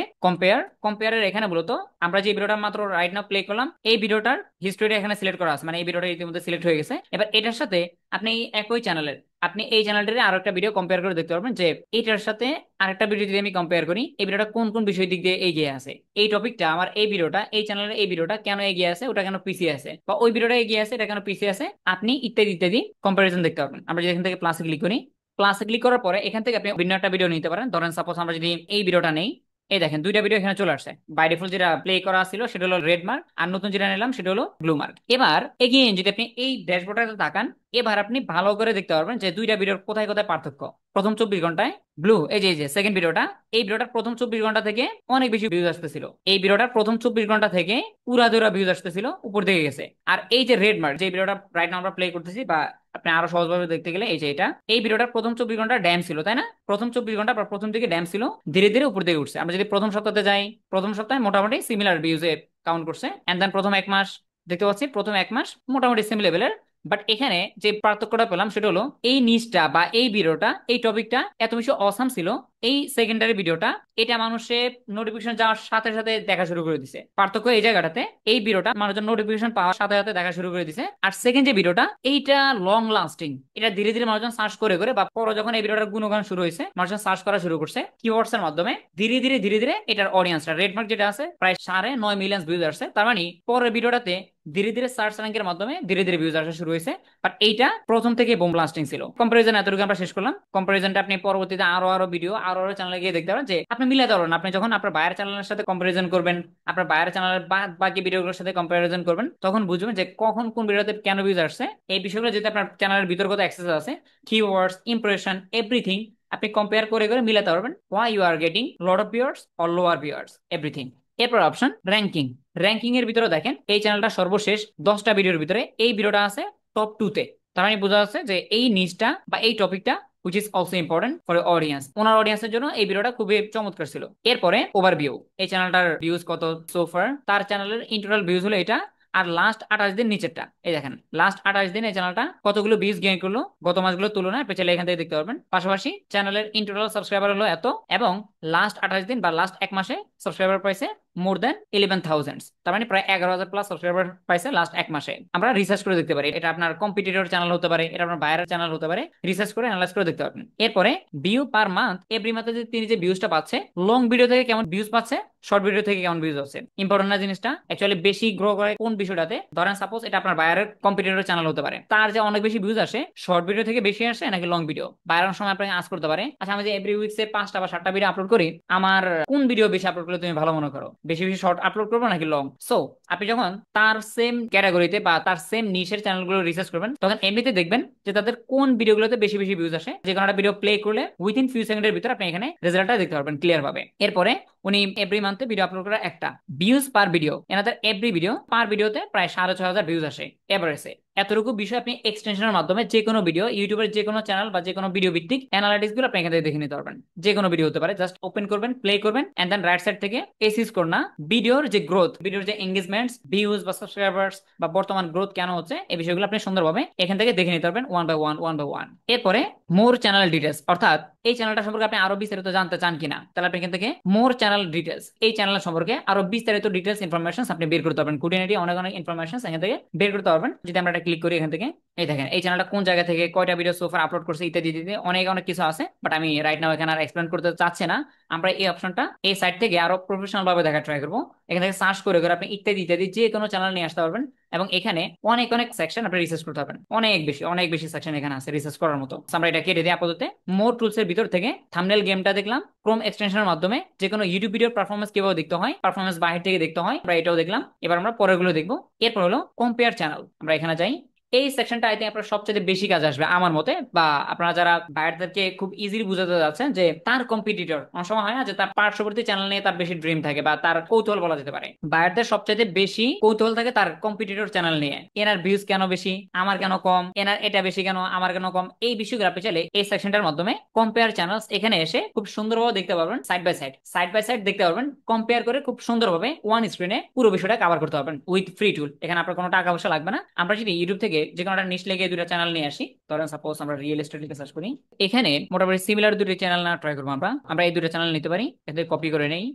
কম্পেয়ারের এখানে মূলত আমরা যে ভিডিওটা মাত্র রাইট নাও প্লে করলাম, এই ভিডিওটার হিস্ট্রিটা এখানে সিলেক্ট করা আছে, মানে এই ভিডিওটা ইতিমধ্যে সিলেক্ট হয়ে গেছে। এবার এটার সাথে আপনি একই চ্যানেলের, আপনি এই চ্যানেলটারে আরো একটা ভিডিও কম্পেয়ার করে দেখতে পারবেন যে এটার সাথে আরেকটা ভিডিও যদি আমি কম্পেয়ার করি, এই ভিডিওটা কোন কোন বিষয় দিক দিয়ে এগিয়ে আছে, এই টপিকটা আমার এই ভিডিওটা, এই চ্যানেলের এই ভিডিওটা কেন এগিয়ে আছে, ওটা কেন পিছিয়ে আছে, বা ওই ভিডিওটা এগিয়ে আছে এটা কেন পিছিয়ে আছে, আপনি ইত্যাদি ইত্যাদি কম্পারিজন দেখতে পারবেন। আমরা যদি এখান থেকে প্লাসে ক্লিক করি, প্লাসে ক্লিক করার পরে এখান থেকে আপনি ভিন্ন একটা ভিডিও নিতে পারেন। ধরেন সাপোজ আমরা যদি এই ভিডিওটা নেই, এই দেখেন দুইটা ভিডিও এখানে চলে আসছে। বাই ডিফল্ট যেটা প্লে করা ছিল সেটা হলো রেড মার্ক, আর নতুন যেটা নিলাম সেটা হলো ব্লু মার্ক। এবার এগিয়ে যদি আপনি এই ড্যাশবোর্ডটাতে তাকান, এবার আপনি ভালো করে দেখতে পারবেন যে দুইটা ভিডিওর কোথায় কোথায় পার্থক্য। প্রথম 24 ঘন্টায় ব্লু, এই যে সেকেন্ড ভিডিওটা, এই ভিডিওটার প্রথম 24 ঘন্টা থেকে অনেক বেশি ভিউজ আসতেছিল, এই ভিডিওটার প্রথম 24 ঘন্টা থেকে পুরা ভিউজ আসতেছিল, উপর দিকে গেছে। আর এই যে রেড মার্ক, যে ভিডিওটা রাইট নাও আমরা প্লে করতেছি, বা আপনি আরো সহজভাবে দেখতে গেলে এই যে এই ভিডিওটার প্রথম 24 ঘন্টা ড্যাম ছিল, তাই না? প্রথম 24 ঘন্টা বা প্রথম দিকে ড্যাম ছিল, ধীরে ধীরে উপর দিকে উঠছে। আমরা যদি প্রথম সপ্তাহে যাই, প্রথম সপ্তাহে মোটামুটি সিমিলার ভিউজে কাউন্ট করছে, এন্ড দেন প্রথম এক মাস দেখতে পাচ্ছি, প্রথম এক মাস মোটামুটি সেম লেভেলের। বাট এখানে যে পার্থক্যটা পেলাম সেটা হলো এই নিচটা বা এই ভিডিওটা, এই টপিকটা এত বেশি অসাম ছিল, এই সেকেন্ডারি ভিডিওটা এটা মানুষের নোটিফিকেশন যাওয়ার সাথে সাথে দেখা শুরু করে দিছে। পার্থক্য এই জায়গাটাতে, এই ভিডিওটা মানুষজন নোটিফিকেশন পাওয়ার সাথে সাথে দেখা শুরু করে দিছে। আর সেকেন্ড যে ভিডিওটা, এইটা লং লাস্টিং, এটা ধীরে ধীরে মানুষজন সার্চ করে করে, বা পরে যখন এই ভিডিওটার গুণগান শুরু হয়েছে, মানুষজন সার্চ করা শুরু করছে কিওয়ার্ডস এর মাধ্যমে, ধীরে ধীরে ধীরে ধীরে এটার অডিয়েন্সটা রেডমার্ক যেটা আছে প্রায় 9.5 মিলিয়ন ভিউজ আসছে। তার মানে পরের ভিডিওটাতে ধীরে ধীরে সার্চ র্যাঙ্কের মাধ্যমে ধীরে ধীরে ভিউজ আসা শুরু হয়েছে। বাট এইটা প্রথম থেকে বোম ব্লাস্টিং ছিল। কম্পারিজন এতটুকু আমরা শেষ করলাম। কম্পারিজনটা আপনি পরবর্তীতে আরো আরো ভিডিও আরো আরো চ্যানেলে গিয়ে দেখতে পারেন যে আপনি মিলাতে পারবেন। আপনি যখন আপনার বায়ার চ্যানেলের সাথে কম্পারিজন করবেন, আপনার বায়ার চ্যানেলের বাকি ভিডিওগুলোর সাথে কম্পারিজন করবেন, তখন বুঝবেন যে কখন কোন ভিডিওতে কেন ভিউজ আসছে। এই বিষয়গুলো যদি আপনার চ্যানেলের বিতর্গত অ্যাক্সেস আছে, কিওয়ার্ডস, ইমপ্রেশন, এভরিথিং আপনি কম্পেয়ার করে করে মিলাতে পারবেন why you are getting lot of viewers or lower viewers, everything. এরপর অপশন র্যাঙ্কিং। র্যাঙ্কিং এর ভিতরে দেখেন এই চ্যানেলটা সর্বশেষ 10টা ভিডিওর ভিতরে এই ভিডিওটা আছে টপ 2 তে। তার মানে বোঝা যাচ্ছে যে এই নিচটা বা এই টপিকটা which is also important for the audience, ওনার অডিয়েন্সের জন্য এই ভিডিওটা খুবই চমৎকার ছিল। এরপরে ওভারভিউ, এই চ্যানেলটার ভিউজ কত সোফার, তার চ্যানেলের ইন টোটাল ভিউজ হলো এটা, আর লাস্ট 28 দিন নিচেরটা এই দেখেন লাস্ট 28 দিন এই চ্যানেলটা কতগুলো ভিউজ গেইন করলো গত মাসগুলোর তুলনায়, আপনি চাইলে এখান থেকে দেখতে পারবেন। পাশাপাশি চ্যানেলের ইন টোটাল সাবস্ক্রাইবার হলো এত, এবং লাস্ট 28 দিন বা লাস্ট এক মাসে সাবস্ক্রাইবার পাইছে মোর দেন 11,000, তার মানে প্রায় 11,000 প্লাস সাবস্ক্রাইবার পাইছে লাস্ট এক মাসে। আমরা রিসার্চ করে দেখতে পারি, এটা আপনার কম্পিটিটর চ্যানেল হতে পারে, এটা আপনার বায়ার চ্যানেল হতে পারে, রিসার্চ করে অ্যানালাইজ করে দেখতে পারবেন। এরপরে ভিউ পার মান্থ, এভরি মান্থে যে তিনি যে ভিউজটা পাচ্ছে, লং ভিডিও থেকে কেমন ভিউজ পাচ্ছে, শর্ট ভিডিও থেকে কেমন ভিউজ হচ্ছে। ইম্পর্টেন্ট না জিনিসটা, অ্যাকচুয়ালি বেশি গ্রো করে কোন বিষয়টাতে, ধরেন সাপোজ এটা আপনার বায়ারের কম্পিটিটর চ্যানেল হতে পারে, তার যে অনেক বেশি ভিউজ আসে শর্ট ভিডিও থেকে বেশি আসে নাকি লং ভিডিও। বায়ারের সময় আপনাকে আস করতে পারে, আচ্ছা আমি যে এভরি উইকসে 5টা বা 7টা ভিডিও আপলোড করি, আমার কোন ভিডিও বেশি আপলোড করলে তুমি ভালো মনে করো, বেশি বেশি শর্ট আপলোড করবো নাকি লং? সো আপনি যখন তার সেম ক্যাটাগরিতে বা তার সেম নিশের চ্যানেলগুলো রিসার্চ করবেন, তখন এমনিতে দেখবেন যে তাদের কোন ভিডিওগুলোতে বেশি বেশি ভিউজ আসে। যে কোনো একটা ভিডিও প্লে করলে উইথিন ফিউ সেকেন্ডের ভিতরে আপনি এখানে রেজাল্টটা দেখতে পারবেন ক্লিয়ার ভাবে। এরপরে উনি এভরি মান্থে ভিডিও আপলোড করা একটা ভিউজ পার ভিডিও, এনাদের এভরি ভিডিও পার ভিডিওতে প্রায় 6,500 ভিউজ আসে এভারেজে। এতটুকু বিষয় আপনি এক্সটেনশনের মাধ্যমে যে কোনো ভিডিও, ইউটিউবের যে কোনো চ্যানেল বা যে কোনো ভিডিও ভিত্তিক অ্যানালাইটিক্স গুলো আপনি এখান থেকে দেখে নিতে পারবেন। যে কোনো ভিডিও হতে পারে, জাস্ট ওপেন করবেন, প্লে করবেন, এন্ড দেন রাইট সাইড থেকে এসিস করনা ভিডিওর যে গ্রোথ, ভিডিওর যে এঙ্গেজমেন্টস, ভিউজ বা সাবস্ক্রাইবার্স বা বর্তমান গ্রোথ কেন হচ্ছে, এই বিষয়গুলো আপনি সুন্দরভাবে এখান থেকে দেখে নিতে পারবেন one by one, one by one. এরপরে মোর চ্যানেল ডিটেলস, অর্থাৎ এই চ্যানেলটা সম্পর্কে আপনি আরো বিস্তারিত জানতে চান কিনা, তাহলে আপনি এখান থেকে মোর চ্যানেল ডিটেলস, এই চ্যানেল সম্পর্কে আরো বিস্তারিত ডিটেলস ইনফরমেশন আপনি বের করতে পারবেন। খুঁটিনাটি অনেক অনেক ইনফরমেশন এখান থেকে বের করতে পারবেন। যদি আমরা এটা ক্লিক করি এখান থেকে, এই দেখেন এই চ্যানেলটা কোন জায়গা থেকে কয়টা ভিডিও সোফার আপলোড করছে ইত্যাদি ইত্যাদি অনেক অনেক কিছু আছে, বাট আমি রাইট নাও এখানে আর এক্সপ্লেন করতে চাচ্ছি না। আমরা এই অপশনটা এই সাইট থেকে আরো প্রফেশনাল ভাবে দেখা ট্রাই করবো। এখান থেকে সার্চ করে করে আপনি ইত্যাদি ইত্যাদি যে কোনো চ্যানেল নিয়ে আসতে পারবেন, এবং এখানে অনেক অনেক সেকশন আপনি রিসার্চ করতে পারবেন। অনেক বেশি সেকশন এখানে আছে রিসার্চ করার মতো। আমরা এটা কেটে দিই আপাতত। মোর টুলস এর ভিতর থেকে থাম্বনেল গেমটা দেখলাম, ক্রোম এক্সটেনশনের মাধ্যমে যে কোনো ইউটিউব ভিডিওর পারফরমেন্স কিভাবে দেখতে হয়, পারফরমেন্স বাহির থেকে দেখতে হয়, আমরা এটাও দেখলাম। এবার আমরা পরের গুলো দেখবো। এরপর হলো কম্পেয়ার চ্যানেল, আমরা এখানে যাই। এই সেকশনটা আই থিঙ্ক আপনার সবচেয়ে বেশি কাজে আসবে আমার মতে, বা আপনারা যারা বায়ারদেরকে খুব ইজিলি বুঝাতে যাচ্ছেন যে তার কম্পিটিটর, অনেক সময় হয় না যে তার পার্শ্ববর্তী চ্যানেল নিয়ে তার বেশি ড্রিম থাকে বা তার কৌতূহল বলা যেতে পারে, বায়ারদের সবচেয়ে বেশি কৌতূহল থাকে তার কম্পিটিটর চ্যানেল নিয়ে। এনার ভিউজ কেন বেশি, আমার কেন কম, এনার এটা বেশি কেন, আমার কেন কম, এই বিষয়গুলো আপনি চাইলে এই সেকশনটার মাধ্যমে কম্পেয়ার চ্যানেলস এখানে এসে খুব সুন্দরভাবে দেখতে পারবেন। Side by side, side by side দেখতে পারবেন, কম্পেয়ার করে খুব সুন্দরভাবে ওয়ান স্ক্রিনে পুরো বিষয়টা কভার করতে পারবেন উইথ ফ্রি টুল। এখানে আপনার কোনো টাকা পয়সা লাগবে না। আমরা যদি ইউটিউব থেকে যে কোনো একটা নিশ লেগে দুটো চ্যানেল নিয়ে আসি, ধরেন সাপোজ আমরা রিয়েল এস্টেট লিখে সার্চ করি, এখানে মোটামুটি সিমিলার দুটো চ্যানেল না ট্রাই করবো। আমরা এই দুটো চ্যানেল নিতে পারি, এদের কপি করে নেই,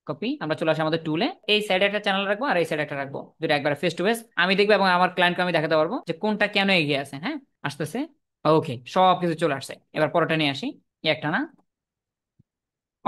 কপি, আমরা চলে আসি আমাদের টুলে, এই সাইডে একটা চ্যানেল রাখবো আর এই সাইডে একটা রাখবো, দুটো একবার ফেস টু ফেস আমি দেখবো এবং আমার ক্লায়েন্টকে আমি দেখাতে পারবো যে কোনটা কেন এগিয়ে আছে। হ্যাঁ আসতেছে, ওকে সব কিছু চলে আসছে। এবার পরোটা নিয়ে আসি, এই একটা না,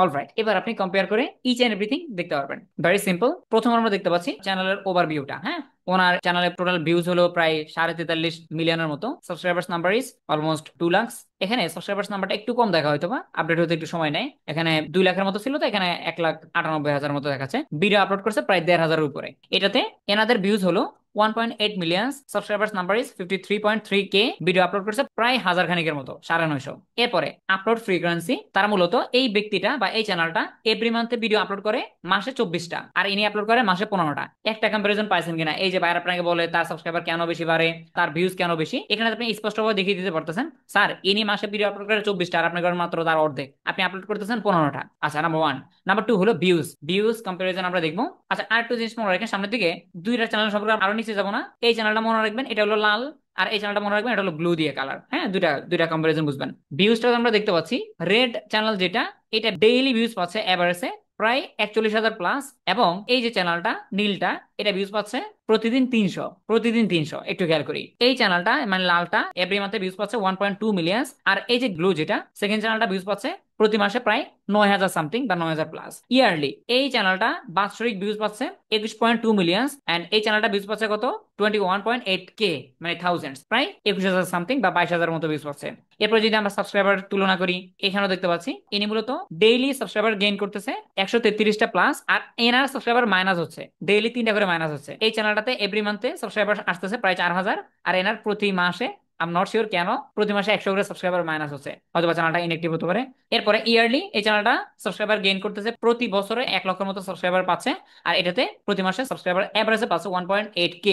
অলরাইট। এবার আপনি কম্পেয়ার করে ইচ এন্ড এভরিথিং দেখতে পারবেন। Very simple. প্রথম আমরা দেখতে পাচ্ছি চ্যানেলের ওভারভিউটা। হ্যাঁ, ওনার চ্যানেলের টোটাল ভিউজ হলো প্রায় 43.5 মিলিয়নের মতো, subscribers number is almost 2 lakh. এখানে সাবস্ক্রাইবার্স নাম্বারটা একটু কম দেখা হয়তো বা আপডেট হতে একটু সময় নেয়, এখানে 2 লাখের মতো ছিল, তো এখানে 1,98,000 মতো দেখাচ্ছে। ভিডিও আপলোড করছে প্রায় 1,500 উপরে। এটাতে এনাদের ভিউজ হলো 1.8 million, subscribers number is 53.3K, video upload করছে প্রায় 1000 খানিকের মতো, 950। এরপরে আপলোড ফ্রিকোয়েন্সি, তারা মূলত এই ব্যক্তিটা বা এই চ্যানেলটা এভরি মান্থে ভিডিও আপলোড করে মাসে 24টা, আর ইনি আপলোড করে মাসে 15টা। একটা কম্পারিজন পাইছেন কিনা, এই যে বাইরে আপনাকে বলে তার সাবস্ক্রাইবার কেন বেশি বাড়ে, তার ভিউজ কেন বেশি, এখানে আপনি স্পষ্টভাবে দেখিয়ে দিতে পারতেছেন স্যার ইনি মাসে ভিডিও আপলোড করে 24টা আর আপনি করেন মাত্র তার অর্ধেক, আপনি আপলোড করতেছেন 15টা। আচ্ছা, নাম্বার ওয়ান। নাম্বার টু হলো ভিউজ, ভিউজ কম্পারিজন আমরা দেখবো। আচ্ছা, আরেকটু জিনিস মনে রাখেন, সামনের দিকে দুইটা চ্যানেল সম্পর্কে আরো নিচে যাবো না, এই চ্যানেলটা মনে রাখবেন এটা হলো লাল, আর এই চ্যানেলটা মনে রাখবেন এটা হলো ব্লু দিয়ে কালার। হ্যাঁ, দুইটা দুইটা কম্পারিজন বুঝবেন। ভিউজটা আমরা দেখতে পাচ্ছি রেড চ্যানেল যেটা, এটা ডেইলি ভিউজ পাচ্ছে এভারেজে প্রায় 41,000 প্লাস, এবং এই যে চ্যানেলটা নীলটা, এটা ভিউজ পাচ্ছে প্রতিদিন 300, প্রতিদিন 300। একটু খেয়াল করি, এই চ্যানেলটা মানে লালটা এভরি মান্থে ভিউজ পাচ্ছে 1.2 মিলিয়ন। আর এই যে ব্লু যেটা সেকেন্ড চ্যানেলটা ভিউজ পাচ্ছে প্রতি মাসে প্রায় 9,000 সামথিং বা 9,000 প্লাস ইয়ারলি। এই চ্যানেলটা বাৎসরিক ভিউজ পাচ্ছে 21.2 মিলিয়ন, এন্ড এই চ্যানেলটা ভিউজ পাচ্ছে কত 21.8K, মানে থাউজেন্ডস, প্রায় 21,000 সামথিং বা 22,000 মতো ভিউজ পাচ্ছে। এরপর যদি আমরা সাবস্ক্রাইবার তুলনা করি, এখানেও দেখতে পাচ্ছি ইনি মূলত ডেইলি সাবস্ক্রাইবার গেইন করতেছে 133টা প্লাস, আর এনার সাবস্ক্রাইবার মাইনাস হচ্ছে ডেইলি 3টা করে মাইনাস হচ্ছে। এই চ্যানেলটাতে এভরি মান্থে সাবস্ক্রাইবার আসতেছে প্রায় 4,000, আর এনার প্রতি মাসে আম নট শিওর কেন প্রতি মাসে 100 করে সাবস্ক্রাইবার মাইনাস হচ্ছে, অথবা চ্যানেলটা ইনএক্টিভ হতে পারে। এরপরে ইয়ারলি এই চ্যানেলটা সাবস্ক্রাইবার গেইন করতেছে, প্রতি বছরে 1 লক্ষের মতো সাবস্ক্রাইবার পাচ্ছে, আর এটাতে প্রতি মাসে সাবস্ক্রাইবার এভারেজে পাচ্ছে 1.8K।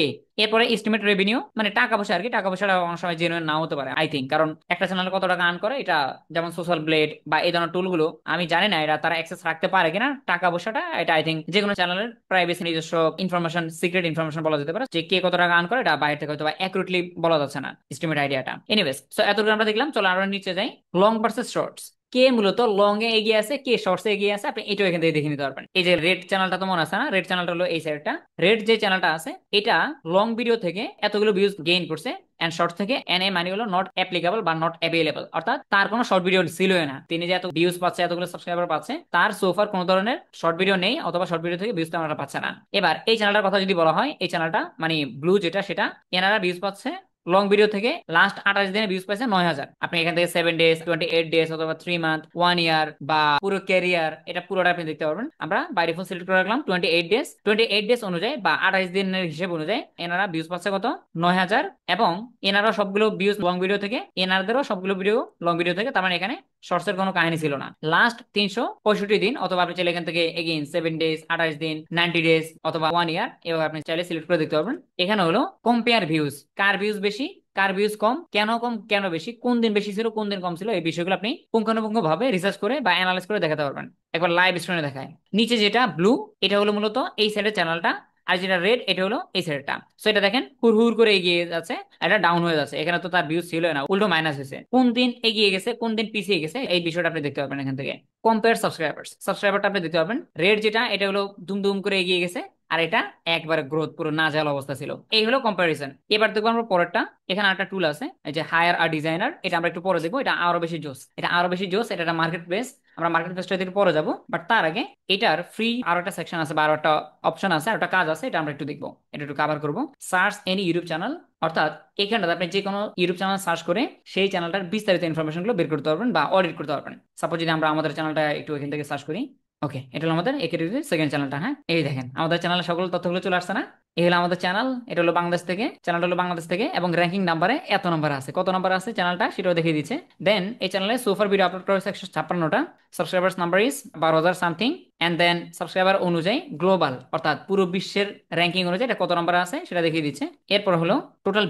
এরপরে এস্টিমেট রেভিনিউ, মানে টাকা পয়সা আর কি, টাকা পয়সাটা অনেক সময় জেনুইন নাও হতে পারে আই থিঙ্ক, কারণ একটা চ্যানেল কত টাকা আর্ন করে এটা, যেমন সোশ্যাল ব্লেড বা এই ধরনের টুলগুলো আমি জানি না এরা তারা অ্যাক্সেস রাখতে পারে কিনা টাকা পয়সাটা, এটা আই থিঙ্ক যে কোনো চ্যানেলের প্রাইভেসি নিজস্ব ইনফরমেশন, সিক্রেট ইনফরমেশন বলা যেতে পারে, যে কে কত টাকা আর্ন করে এটা বাইরে থেকে হয়তো অ্যাকুরেটলি বলা যাচ্ছে না এস্টিমেট আইডিয়াটা। এনিওয়েজ, সো এতটুকু আমরা দেখলাম, চলো আরো নিচে যাই। লং ভার্সেস শর্টস, কে মূলত লং এ এগিয়ে আছে, কে শর্টস এ এগিয়ে আছে, আপনি এটাও এখান থেকে দেখে নিতে পারবেন। এই যে রেড চ্যানেলটা তো মনে আছে না, রেড চ্যানেলটা হলো এই সাইডটা। রেড যে চ্যানেলটা আছে এটা লং ভিডিও থেকে এতগুলো ভিউজ গেইন করছে, এন্ড শর্ট থেকে এনএ মানে হলো নট অ্যাপ্লিকেবল বা নট অ্যাভেলেবল, অর্থাৎ তার কোনো শর্ট ভিডিও ছিলই না। তিনি যে এত ভিউজ পাচ্ছে, এতগুলো সাবস্ক্রাইবার পাচ্ছে, তার সোফার কোনো ধরনের শর্ট ভিডিও নেই, অথবা শর্ট ভিডিও থেকে ভিউজ তেমন একটা পাচ্ছে না। এবার এই চ্যানেলটার কথা যদি বলা হয়, এই চ্যানেলটা মানে ব্লু যেটা সেটা এনারা ভিউজ পাচ্ছে লং ভিডিও থেকে লাস্ট 28 দিনে ভিউজ পাইছে 9,000। আপনি এখান থেকে 7 ডেজ, 28 ডেজ, অথবা 3 মান্থ, 1 ইয়ার বা পুরো ক্যারিয়ার, এটা পুরোটা আপনি দেখতে পারবেন। আমরা বাই ডিফল্ট সিলেক্ট করে রাখলাম 28 ডেজ। 28 ডেজ অনুযায়ী বা 28 দিনের হিসেব অনুযায়ী এনারা ভিউজ পাচ্ছে কত 9,000, এবং এনারা সবগুলো ভিউজ লং ভিডিও থেকে, এনারদেরও সবগুলো ভিডিও লং ভিডিও থেকে, তার মানে এখানে শর্টস এর কোনো কাহিনী ছিল না। লাস্ট 365 দিন, অথবা আপনি চাইলে এখান থেকে এগেইন 7 ডেজ, 28 দিন, 90 ডেজ, অথবা 1 ইয়ার, এভাবে আপনি চাইলে সিলেক্ট করে দেখতে পারবেন। এখানে হলো কম্পেয়ার ভিউজ, কার ভিউজ বেশি, কার ভিউজ কম, কম কেন বেশি, কোন দিন বেশি ছিল, কোন দিন কম ছিল, এই বিষয়গুলো আপনি পুঙ্খানুপুঙ্খ ভাবে রিসার্চ করে বা অ্যানালাইজ করে দেখাতে পারবেন। একবার লাইভ স্ক্রিনে দেখায়। নিচে যেটা ব্লু এটা হলো মূলত এই সাইডের চ্যানেলটা, আর যেটা রেড এটা হলো এই সাইডটা। সো এটা দেখেন হুর হুর করে এগিয়ে যাচ্ছে, এটা ডাউন হয়ে যাচ্ছে, এখানে তো তার ভিউজ ছিল না, উল্টো মাইনাস হয়েছে। কোন দিন এগিয়ে গেছে, কোন দিন পিছিয়ে গেছে, এই বিষয়টা আপনি দেখতে পারবেন এখান থেকে। কম্পেয়ার সাবস্ক্রাইবারটা আপনি দেখতে পারবেন। রেড যেটা এটা হলো দুম দুম করে এগিয়ে গেছে, আর এটা একবার গ্রোথ পুরো না যাওয়ার অবস্থা ছিল। এই হলো কম্পারিজন। এবার দেখবো আমরা পরেরটা। এখানে একটা টুল আছে এই যে হায়ার আর ডিজাইনার, এটা আমরা একটু পরে দেখবো। এটা আরো বেশি জোস, এটা আরো বেশি জোস, এটা একটা মার্কেট প্লেস। আমরা মার্কেট প্লেসটা একটু পরে যাবো, বাট তার আগে এটার ফ্রি আরো একটা সেকশন আছে বা আরো একটা অপশন আছে, আর একটা কাজ আছে, এটা আমরা একটু দেখবো। এটা একটু কভার করবো। সার্চ এনি ইউটিউব চ্যানেল, অর্থাৎ এখানটাতে আপনি যে কোনো ইউটিউব চ্যানেল সার্চ করে সেই চ্যানেলটার বিস্তারিত ইনফরমেশন গুলো বের করতে পারবেন বা অডিট করতে পারবেন। সাপোজ যদি আমরা আমাদের চ্যানেলটা একটু এখান থেকে সার্চ করি, ওকে, এটা হলো আমাদের একেডেমির সেকেন্ড চ্যানেলটা। হ্যাঁ, এই দেখেন আমাদের চ্যানেলে সকল তথ্যগুলো চলে আসছে না। এই হলো আমাদের চ্যানেল, এটা হলো বাংলাদেশ থেকে, চ্যানেলটা হলো বাংলাদেশ থেকে, এবং র্যাঙ্কিং নাম্বারে এত নাম্বার আছে, কত নাম্বার আছে চ্যানেলটা সেটাও দেখিয়ে দিচ্ছে। দেন এই চ্যানেলে সোফার ভিডিও আপলোড করা হয়েছে 156টা, subscribers number is 12,000 something, and then subscriber অনুযায়ী গ্লোবাল, অর্থাৎ পুরো বিশ্বের র্যাঙ্কিং অনুযায়ী এটা কত নাম্বার আছে সেটা দেখিয়ে দিচ্ছে। এরপর হলো টোটাল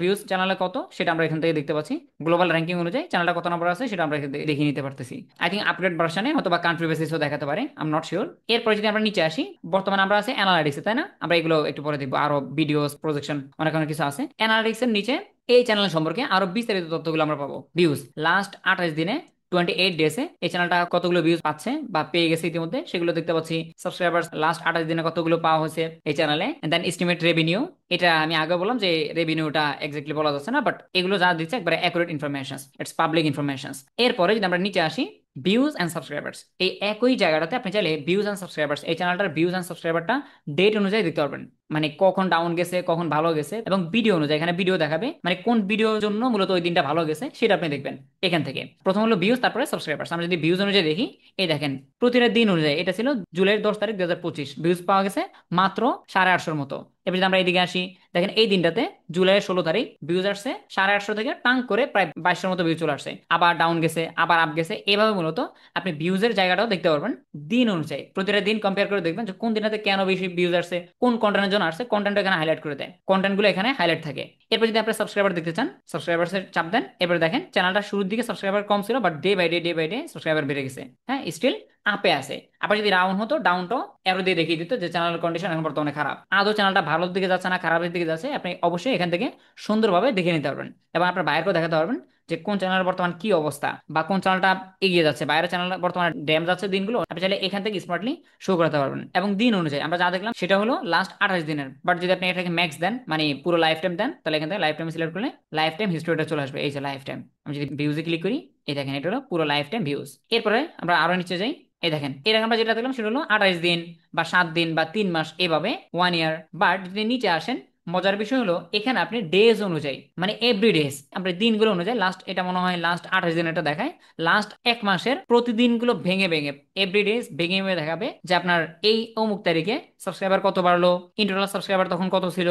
ভিউজ চ্যানেলে কত সেটা আমরা এখান থেকে দেখতে পাচ্ছি। গ্লোবাল র্যাঙ্কিং অনুযায়ী চ্যানেলটা কত নাম্বার আছে সেটা আমরা এখান থেকে দেখিয়ে নিতে পারতেছি। আই থিঙ্ক আপডেট ভার্সনে অথবা কান্ট্রি বেসিসও দেখাতে পারে, আই এম নট শিওর। এরপর যদি আমরা নিচে আসি, বর্তমানে আমরা আছে অ্যানালাইটিক্সে, তাই না? আমরা এগুলো একটু পরে দেখবো, আরো ভিডিওস, প্রজেকশন, অনেক অনেক কিছু আছে। অ্যানালাইটিক্সের নিচে এই চ্যানেল সম্পর্কে আরো বিস্তারিত তথ্যগুলো আমরা পাবো। ভিউজ লাস্ট 28 দিনে, 28 ডেজে এই চ্যানেলটা কতগুলো ভিউজ পাচ্ছে বা পেয়ে গেছে ইতিমধ্যে সেগুলো দেখতে পাচ্ছি। সাবস্ক্রাইবার লাস্ট 28 দিনে কতগুলো পাওয়া হয়েছে এই চ্যানেলে। দেন এস্টিমেট রেভিনিউ, এটা আমি আগে বললাম যে রেভিনিউটা এক্স্যাক্টলি বলা যাচ্ছে না, বাট এগুলো যা দিচ্ছে একবারে accurate information, it's public information. এরপরে যদি আমরা নিচে আসি, ভিউজ এন্ড সাবস্ক্রাইবার্স, এই একই জায়গাটাতে আপনি চাইলে ভিউজ এন্ড সাবস্ক্রাইবার্স, এই চ্যানেলটার ভিউজ এন্ড সাবস্ক্রাইবারটা ডেট অনুযায়ী দেখতে পারবেন, মানে কখন ডাউন গেছে, কখন ভালো গেছে, এবং ভিডিও অনুযায়ী এখানে ভিডিও দেখাবে, মানে কোন ভিডিওর জন্য মূলত ওই দিনটা ভালো গেছে সেটা আপনি দেখবেন এখান থেকে। প্রথম হলো ভিউজ, তারপরে সাবস্ক্রাইবার্স। আমরা যদি ভিউজ অনুযায়ী দেখি, এই দেখেন প্রতিটা দিন অনুযায়ী, এটা ছিল জুলাইয়ের 10 তারিখ 2025, ভিউজ পাওয়া গেছে মাত্র 850 মতো। এবার যদি আমরা এদিকে আসি, দেখেন এই দিনটাতে জুলাইয়ের 16 তারিখ ভিউজ আসছে 850 থেকে টাং করে প্রায় 2200 মতো ভিউজ চলে আসছে, আবার ডাউন গেছে, আবার আপ গেছে। এভাবে মূলত আপনি ভিউজের জায়গাটাও দেখতে পারবেন দিন অনুযায়ী। প্রতিটা দিন কম্পেয়ার করে দেখবেন যে কোন দিনটাতে কেন বেশি ভিউজ আসছে, কোন কন্টেন্টের জন্য আসছে, কন্টেন্ট এখানে হাইলাইট করে দেয়, কন্টেন্ট গুলো এখানে হাইলাইট থাকে। এরপর যদি আপনি সাবস্ক্রাইবার দেখতে চান, সাবস্ক্রাইবার্সের চাপ দেন। এবার দেখেন চ্যানেলটা শুরুর দিকে সাবস্ক্রাইবার কম ছিল, but day by day subscriber বেড়ে গেছে। হ্যাঁ, স্টিল আপে আছে। আবার যদি ডাউন হতো, ডাউনটাও অ্যারো দিয়ে দেখিয়ে দিত যে চ্যানেলের কন্ডিশন এখন বর্তমানে খারাপ। আদৌ চ্যানেলটা ভালোর দিকে যাচ্ছে না খারাপের দিকে যাচ্ছে, আপনি অবশ্যই এখান থেকে সুন্দরভাবে দেখে নিতে পারবেন এবং আপনার বাইরেও দেখাতে পারবেন যে কোন চ্যানেলের বর্তমান কি অবস্থা বা কোন চ্যানেলটা এগিয়ে যাচ্ছে, বাইরের চ্যানেল বর্তমানে ড্যাম যাচ্ছে দিনগুলো, আপনি চাইলে এখান থেকে স্মার্টলি শো করতে পারবেন। এবং দিন অনুযায়ী আমরা যা দেখলাম সেটা হলো লাস্ট 28 দিনের, বাট যদি আপনি এটাকে ম্যাক্স দেন মানে পুরো লাইফ টাইম দেন, তাহলে এখান থেকে লাইফ টাইম সিলেক্ট করলে লাইফ টাইম হিস্ট্রিটা চলে আসবে। এই যে লাইফ টাইম, আমি যদি ভিউজে ক্লিক করি, এই দেখেন এটা হলো পুরো লাইফ টাইম ভিউজ। এরপরে আমরা আরো নিচে যাই, এই দেখেন এর আগে আমরা যেটা দেখলাম সেটা হলো 28 দিন বা 7 দিন বা 3 মাস এভাবে 1 ইয়ার। বাট যদি নিচে আসেন, মজার বিষয় হলো এখানে আপনি ডেজ অনুযায়ী মানে এভরি ডেজ আমরা দিনগুলো অনুযায়ী লাস্ট, এটা মনে হয় লাস্ট 28 দিন এটা দেখায়, লাস্ট 1 মাসের প্রতিদিনগুলো ভেঙে ভেঙে এভরি ডেজ ভেঙে ভেঙে দেখাবে যে আপনার এই অমুক তারিখে সাবস্ক্রাইবার কত বাড়লো, ইন টোটাল সাবস্ক্রাইবার তখন কত ছিল,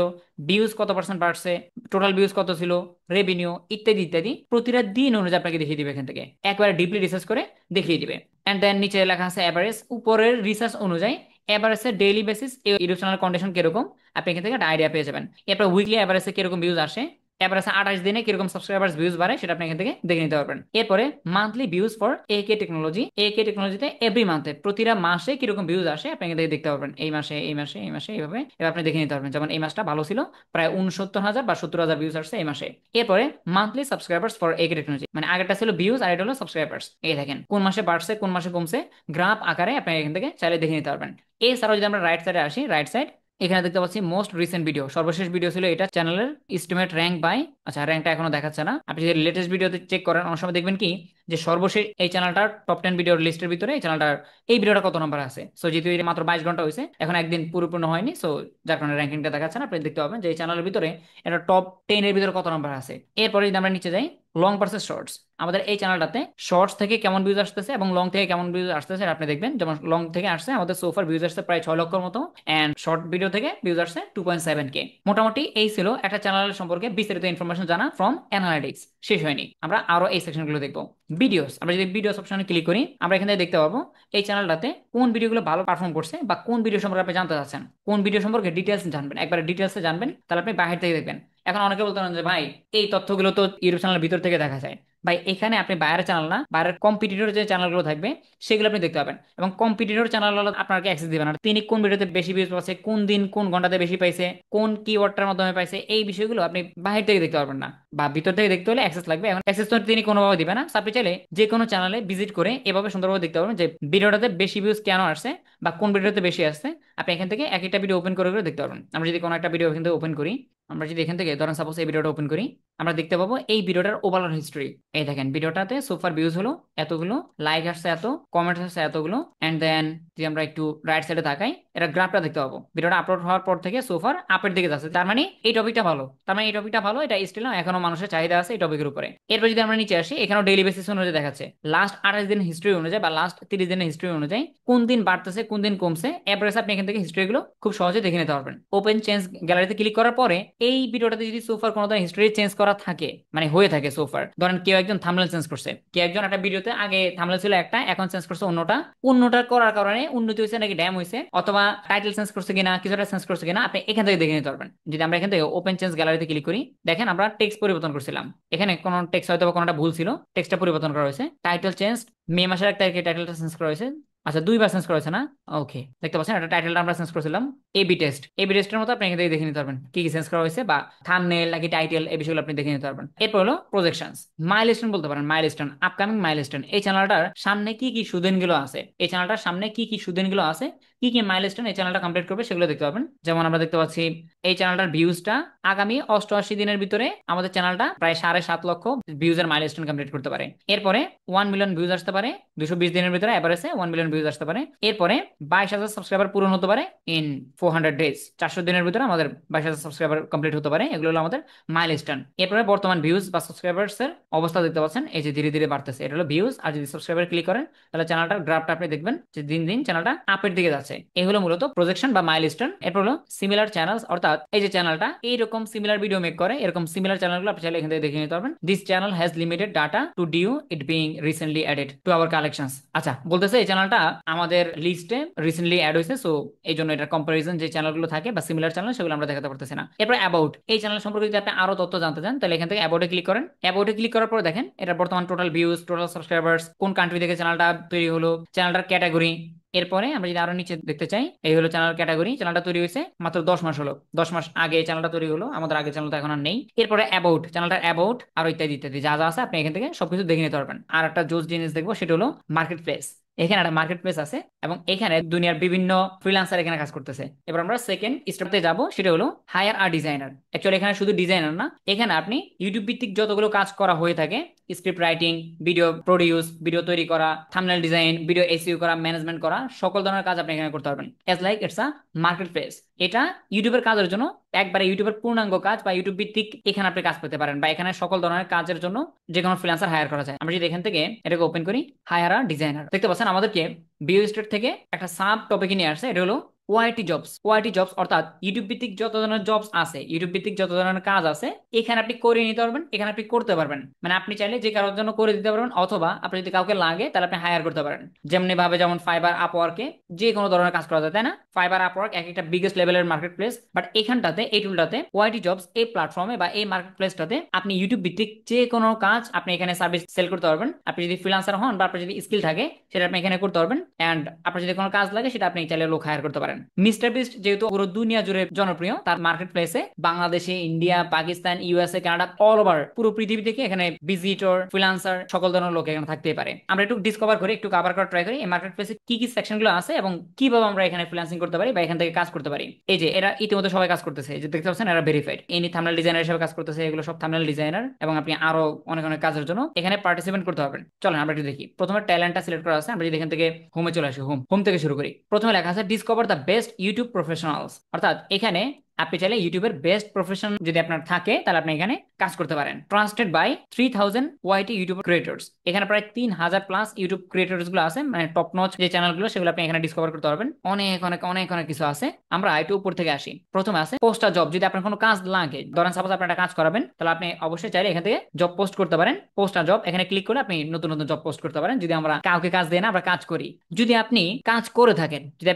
ভিউজ কত পার্সেন্ট বাড়ছে, টোটাল ভিউজ কত ছিল, রেভিনিউ ইত্যাদি ইত্যাদি প্রতিটা দিন অনুযায়ী আপনাকে দেখিয়ে দিবে। এখান থেকে একবারে ডিপলি রিসার্চ করে দেখিয়ে দিবে। এন্ড দেন নিচে লেখা আছে অ্যাভারেজ, উপরের রিসার্চ অনুযায়ী এভারেজে daily basis YouTube channel condition কিরকম আপনি এখান থেকে একটা আইডিয়া পেয়ে যাবেন। এরপর উইকলি এভারেজে কিরকম ভিউজ আসে, এভারেজে 28 দিনে কিরকম সাবস্ক্রাইবার্স ভিউজ বাড়ে সেটা আপনি এখান থেকে দেখে নিতে পারবেন। এরপরে মান্থলি ভিউজ ফর একে টেকনোলজি, একে টেকনোলজিতে এভরি মান্থে প্রতিটা মাসে কিরকম ভিউজ আসে আপনি এখান থেকে দেখতে পারবেন। এই মাসে এই মাসে এই মাসে এইভাবে এবার আপনি দেখে নিতে পারবেন। যেমন এই মাসটা ভালো ছিল, প্রায় 69,000 বা 70,000 ভিউজ আসছে এই মাসে। এরপরে মান্থলি সাবস্ক্রাইবার্স ফর একে টেকনোলজি, মানে আগেরটা ছিল ভিউজ আর এটা হলো সাবস্ক্রাইবার্স। এই দেখেন কোন মাসে বাড়ছে কোন মাসে কমছে গ্রাফ আকারে আপনি এখান থেকে চাইলে দেখে নিতে পারবেন। এছাড়াও যদি আমরা রাইট সাইডে আসি, রাইট সাইড এখানে দেখতে পাচ্ছি মোস্ট রিসেন্ট ভিডিও, সর্বশেষ ভিডিও ছিল এটা চ্যানেলের এস্টিমেট র্যাঙ্ক বাই, আচ্ছা র্যাঙ্কটা এখনো দেখাচ্ছে না। আপনি যদি লেটেস্ট ভিডিওতে চেক করেন অনেক সময় দেখবেন কি যে সর্বশেষ এই চ্যানেলটার টপ 10 ভিডিওর লিস্টের ভিতরে এই চ্যানেলটার এই ভিডিওটা কত নম্বর আছে। সো যেহেতু এটা মাত্র 22 ঘন্টা হয়েছে, এখন একদিন পুরোপূর্ণ হয়নি, সো যার কারণে র্যাঙ্কিংটা দেখাচ্ছে না। আপনি দেখতে পাবেন যে এই চ্যানেলের ভিতরে এটা টপ 10 এর ভিতরে কত নম্বর আছে। এরপরে যদি আমরা নিচে যাই, লং ভার্সেস শর্টস, আমাদের এই চ্যানেলটাতে শর্টস থেকে কেমন ভিউজ আসতেছে এবং লং থেকে কেমন ভিউজ আসতেছে এটা আপনি দেখবেন। যেমন লং থেকে আসছে আমাদের সোফার ভিউজ আসছে প্রায় 6 লক্ষর মতো, এন্ড শর্ট ভিডিও থেকে ভিউজ আসছে 2.7K। মোটামুটি এই ছিল একটা চ্যানেলের সম্পর্কে বিস্তারিত ইনফরমেশন জানা ফ্রম অ্যানালিটিক্স। শেষ হয়নি, আমরা আরো এই সেকশনগুলো দেখবো। ভিডিওস, আমরা যদি ভিডিওস অপশনে ক্লিক করি আমরা এখান থেকে দেখতে পাবো এই চ্যানেলটাতে কোন ভিডিওগুলো ভালো পারফর্ম করছে বা কোন ভিডিও সম্পর্কে আপনি জানতে চাচ্ছেন, কোন ভিডিও সম্পর্কে ডিটেলস জানবেন, একবারে ডিটেলসে জানবেন, তাহলে আপনি বাহির থেকে দেখবেন। এখন অনেকে বলতে পারেন যে ভাই এই তথ্যগুলো তো ইউটিউব চ্যানেলের ভিতর থেকে দেখা যায়। ভাই এখানে আপনি বাইরের চ্যানেল না, বাইরের কম্পিটিটর যে চ্যানেলগুলো থাকবে সেগুলো আপনি দেখতে পাবেন, এবং কম্পিটিটর চ্যানেল আপনাকে অ্যাক্সেস দিবেন না, তিনি কোন ভিডিওতে বেশি ভিউজ পাচ্ছে, কোন দিন কোন ঘন্টাতে বেশি পাইছে, কোন কিওয়ার্ডটার মাধ্যমে পাইছে, এই বিষয়গুলো আপনি বাহির থেকে দেখতে পারবেন না, বা ভিতর থেকে দেখতে হলে অ্যাক্সেস লাগবে। এখন অ্যাক্সেস তো তিনি কোনোভাবে দিবে না, So আপনি চাইলে যে কোনো চ্যানেলে ভিজিট করে এভাবে সুন্দরভাবে দেখতে পারবেন যে ভিডিওটাতে বেশি ভিউজ কেন আসছে বা কোন ভিডিওতে বেশি আসছে। আপনি এখান থেকে এক একটা ভিডিও ওপেন করে করে দেখতে পারবেন। আমরা যদি কোনো একটা ভিডিও এখান থেকে ওপেন করি, আমরা যদি এখান থেকে ধরেন সাপোজ এই ভিডিওটা ওপেন করি, আমরা দেখতে পাবো এই ভিডিওটার ওভারঅল হিস্ট্রি। এই দেখেন ভিডিওটাতে সুপার ভিউজ হলো এতগুলো, লাইক আসছে এত, কমেন্টস আসছে এতগুলো, এন্ড দেন যদি আমরা একটু রাইট সাইডে তাকাই এটা গ্রাফটা দেখতে পাবো ভিডিওটা আপলোড হওয়ার পর থেকে সোফার আপের দিকে যাচ্ছে। তার মানে এই টপিকটা ভালো, তার মানে এই টপিকটা ভালো, এটা স্টিল এখনো মানুষের চাহিদা আছে এই টপিকের উপরে। এরপর যদি আমরা নিচে আসি, এখানেও ডেইলি বেসিস অনুযায়ী দেখাচ্ছে লাস্ট 28 দিন হিস্ট্রি অনুযায়ী বা লাস্ট 30 দিনের হিস্ট্রি অনুযায়ী কোন দিন বাড়তেছে কোন দিন কমছে। এভারেজ আপনি এখান থেকে হিস্ট্রিগুলো খুব সহজে দেখে নিতে পারবেন। ওপেন চেঞ্জ গ্যালারিতে ক্লিক করার পরে এই ভিডিওটাতে যদি সোফার কোনো ধরনের হিস্ট্রি চেঞ্জ করা থাকে, মানে হয়ে থাকে সোফার, ধরেন কেউ একজন থাম্বনেল চেঞ্জ করছে, কেউ একজন একটা ভিডিওতে আগে থাম্বনেল ছিল একটা এখন চেঞ্জ করছে অন্যটা, অন্যটা করার কারণে উন্নতি হয়েছে নাকি ড্যাম হয়েছে, অথবা টাইটেল চেঞ্জ করছে কিনা কিছুটা চেঞ্জ করছে কিনা আপনি এখান থেকে দেখে নিতে পারবেন। যদি আমরা এখান থেকে ওপেন চেঞ্জ গ্যালারিতে ক্লিক করি, দেখেন আমরা টেক্সট পরিবর্তন করছিলাম, এখানে কোনো টেক্সট হয়তো বা কোনোটা ভুল ছিল, টেক্সটটা পরিবর্তন করা হয়েছে। টাইটেল চেঞ্জ মে মাসের 1 তারিখে টাইটেলটা চেঞ্জ করা হয়েছে, আচ্ছা 2বার চেঞ্জ করা হয়েছে না, ওকে দেখতে পাচ্ছেন এটা টাইটেলটা আমরা চেঞ্জ করেছিলাম এবি টেস্ট। এবি টেস্টের মতো আপনি এখান থেকে দেখে নিতে পারবেন কি কি চেঞ্জ করা হয়েছে, বা থাম্বনেল নাকি টাইটেল এই বিষয়গুলো আপনি দেখে নিতে পারবেন। এরপর হলো প্রজেকশনস, মাইলস্টোন বলতে পারেন, মাইলস্টোন আপকামিং মাইলস্টোন, এই চ্যানেলটার সামনে কি কি সুদিনগুলো আছে, এই চ্যানেলটার সামনে কি কি সুদিনগুলো আছে, কি কি মাইলস্টোন এই চ্যানেলটা কমপ্লিট করবে সেগুলো দেখতে পাবেন। যেমন আমরা দেখতে পাচ্ছি এই চ্যানেলটার ভিউজটা আগামী 88 দিনের ভিতরে আমাদের চ্যানেলটা প্রায় 7.5 লক্ষ ভিউজের মাইলস্টোন কমপ্লিট করতে পারে। এরপরে 1 মিলিয়ন ভিউজ আসতে পারে 220 দিনের ভিতরে, এভারেজে 1 মিলিয়ন ভিউজ আসতে পারে। এরপরে 22,000 সাবস্ক্রাইবার পূরণ হতে পারে ইন 400 ডেজ, 400 দিনের ভিতরে আমাদের 22,000 সাবস্ক্রাইবার কমপ্লিট হতে পারে। এগুলো হলো আমাদের মাইলস্টোন। এরপরে বর্তমান ভিউজ বা সাবস্ক্রাইবার্স এর অবস্থা দেখতে পাচ্ছেন, এই যে ধীরে ধীরে বাড়তেছে, এটা হলো ভিউজ। আর যদি সাবস্ক্রাইবার ক্লিক করেন তাহলে চ্যানেলটার গ্রাফটা আপনি দেখবেন যে দিন দিন চ্যানেলটা আপের দিকে যাচ্ছে। এই হলো মূলত প্রজেকশন বা মাইলস্টোন। এরপর হলো সিমিলার চ্যানেলস, অর্থাৎ এই যে চ্যানেলটা এইরকম সিমিলার ভিডিও মেক করে, এরকম সিমিলার চ্যানেলগুলো আপনি চাইলে এখান থেকে দেখে নিতে পারবেন। This channel has limited data to due it being recently added to our collections. আচ্ছা বলতেছে এই চ্যানেলটা আমাদের লিস্টে রিসেন্টলি অ্যাড হয়েছে, সো এই জন্য এটার কম্পারিজন যে চ্যানেলগুলো থাকে বা সিমিলার চ্যানেল সেগুলো আমরা দেখাতে পারতেছি না। এরপর অ্যাবাউট, এই চ্যানেল সম্পর্কে যদি আপনি আরো তথ্য জানতে চান তাহলে এখান থেকে অ্যাবাউটে ক্লিক করেন। অ্যাবাউটে ক্লিক করার পর দেখেন এটা বর্তমান টোটাল ভিউজ, টোটাল সাবস্ক্রাইবার্স, কোন কান্ট্রি থেকে চ্যানেলটা তৈরি হলো, চ্যানেলটার ক্যাটাগরি। এরপরে আমরা যদি আরো নিচে দেখতে চাই, এই হলো চ্যানেল ক্যাটাগরি। চ্যানেলটা তৈরি হয়েছে মাত্র 10 মাস হলো, 10 মাস আগে এই চ্যানেলটা তৈরি হলো, আমাদের আগে চ্যানেলটা এখন আর নেই। এরপরে অ্যাবাউট, চ্যানেলটার অ্যাবাউট আরো ইত্যাদি ইত্যাদি যা যা আছে আপনি এখান থেকে সবকিছু দেখে নিতে পারবেন। আর একটা জোস জিনিস দেখবো সেটা হলো মার্কেট প্লেস। এখানে একটা মার্কেট প্লেস আছে এবং এখানে দুনিয়ার বিভিন্ন ফ্রিল্যান্সার এখানে কাজ করতেছে। এবার আমরা সেকেন্ড স্টেপে যাব, সেটা হলো হায়ার আ ডিজাইনার। অ্যাকচুয়ালি এখানে শুধু ডিজাইনার না, এখানে আপনি ইউটিউব ভিত্তিক যতগুলো কাজ করা হয়ে থাকে, script writing, video produce, video তৈরি করা, থাম্বনেল ডিজাইন, ভিডিও এসইও করা, ম্যানেজমেন্ট করা, সকল ধরনের কাজ আপনি এখানে করতে পারবেন। As like it's a market place. এটা ইউটিউবের কাজের জন্য একবারে ইউটিউবের পূর্ণাঙ্গ কাজ বা ইউটিউব ভিত্তিক এখানে আপনি কাজ পেতে পারেন, বা এখানে সকল ধরনের কাজের জন্য যে কোনো ফ্রিল্যান্সার হায়ার করা যায়। আমরা যদি এখান থেকে এটাকে ওপেন করি, হায়ার আ ডিজাইনার, দেখতে পাচ্ছেন আমাদেরকে বিও স্টেট থেকে একটা সাব টপিকে নিয়ে আসছে, এটা হলো ওআইটি জবস। ওআইটি জবস অর্থাৎ ইউটিউব ভিত্তিক যত ধরনের জবস আছে, ইউটিউব ভিত্তিক যত ধরনের কাজ আছে এখানে আপনি করে নিতে পারবেন, এখানে আপনি করতে পারবেন। মানে আপনি চাইলে যে কারোর জন্য করে দিতে পারবেন, অথবা আপনি যদি কাউকে লাগে তাহলে আপনি হায়ার করতে পারেন। যেমনি ভাবে যেমন ফাইবার, আপওয়ার্কে যে কোনো ধরনের কাজ করা যায়, তাই না? ফাইবার, আপওয়ার্ক এক একটা বিগেস্ট লেভেলের মার্কেট প্লেস, বাট এখানটাতে এই টুলটাতে ওআইটি জবস এই প্ল্যাটফর্মে বা এই মার্কেট প্লেসটাতে আপনি ইউটিউব ভিত্তিক যে কোনো কাজ আপনি এখানে সার্ভিস সেল করতে পারবেন। আপনি যদি ফ্রিল্যান্সার হন বা আপনার যদি স্কিল থাকে সেটা আপনি এখানে করতে পারবেন। এন্ড আপনার যদি কোনো কাজ লাগে সেটা আপনি চাইলে লোক হায়ার করতে পারেন। মিস্টার বিস্ট যেহেতু পুরো দুনিয়া জুড়ে জনপ্রিয়, তার মার্কেট প্লেসে বাংলাদেশে, India, Pakistan, USA, Canada, all over পুরো পৃথিবী থেকে এখানে ভিজিটর, ফ্রিল্যান্সার সকল ধরনের লোক এখানে থাকতেই পারে। আমরা একটু ডিসকভার করি, একটু কভার করার ট্রাই করি এই মার্কেট প্লেসে কি কি সেকশন গুলো আছে এবং কিভাবে আমরা এখানে ফ্রিল্যান্সিং করতে পারি বা এখান থেকে কাজ করতে পারি। এই যে এরা ইতিমধ্যে সবাই কাজ করতেছে, এই যে দেখতে পাচ্ছেন এরা ভেরিফাইড, ইনি থাম্বনেল ডিজাইনার হিসেবে কাজ করতেছে, এগুলো সব থাম্বনেল ডিজাইনার এবং আপনি আরো অনেক অনেক কাজের জন্য এখানে পার্টিসিপেট করতে পারবেন। চলেন আমরা একটু দেখি। প্রথমে ট্যালেন্টটা সিলেক্ট করা আছে, আমরা যদি এখান থেকে হোমে চলে আসি, হোম থেকে শুরু করি। প্রথমে লেখা আছে discover the best YouTube professionals, অর্থাৎ এখানে আপনি চাইলে ইউটিউবের বেস্ট প্রফেশন যদি আপনার থাকে তাহলে আপনি এখানে কাজ করতে পারেন। Trusted by 3000 YT YouTube creators, এখানে প্রায় 3000 প্লাস ইউটিউব ক্রিয়েটর্স গুলো আছে, মানে টপ নচ যে চ্যানেলগুলো সেগুলো আপনি এখানে ডিসকভার করতে পারবেন। অনেক অনেক অনেক অনেক কিছু আছে। আমরা একটু উপর থেকে আসি। প্রথমে আছে পোস্টার জব, যদি আপনার কোনো কাজ লাগে, ধরেন সাপোজ আপনি একটা কাজ করাবেন, তাহলে আপনি অবশ্যই চাইলে এখান থেকে জব পোস্ট করতে পারেন। পোস্টার জব এখানে ক্লিক করে আপনি নতুন নতুন জব পোস্ট করতে পারেন। যদি আমরা কাউকে কাজ দেই না, আমরা কাজ করি। যদি আপনি কাজ করে থাকেন, যে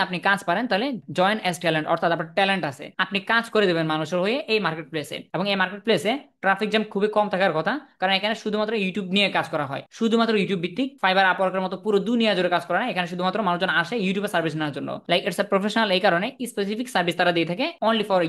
আপনি কাজ পারেন, তাহলে জয়েন অ্যাজ ট্যালেন্ট, অর্থাৎ আপনার ট্যালেন্ট আছে, আপনি কাজ করে দেবেন মানুষের হয়ে এই মার্কেট প্লেসে। এবং এই মার্কেট প্লেসে ট্রাফিক জ্যাম খুবই কম থাকার কথা, কারণ এখানে শুধুমাত্র ইউটিউব নিয়ে কাজ করা হয়, শুধুমাত্র ইউটিউব ভিত্তিক। ফাইবার, আপওয়ার্কের মতো পুরো দুনিয়া জুড়ে কাজ করা না, এখানে শুধুমাত্র মানুষজন আসে ইউটিউবের সার্ভিস নেওয়ার জন্য। লাইক ইটস এ প্রফেশনাল, এই কারণে স্পেসিফিক সার্ভিস তারা দিয়ে থাকে অনলি ফর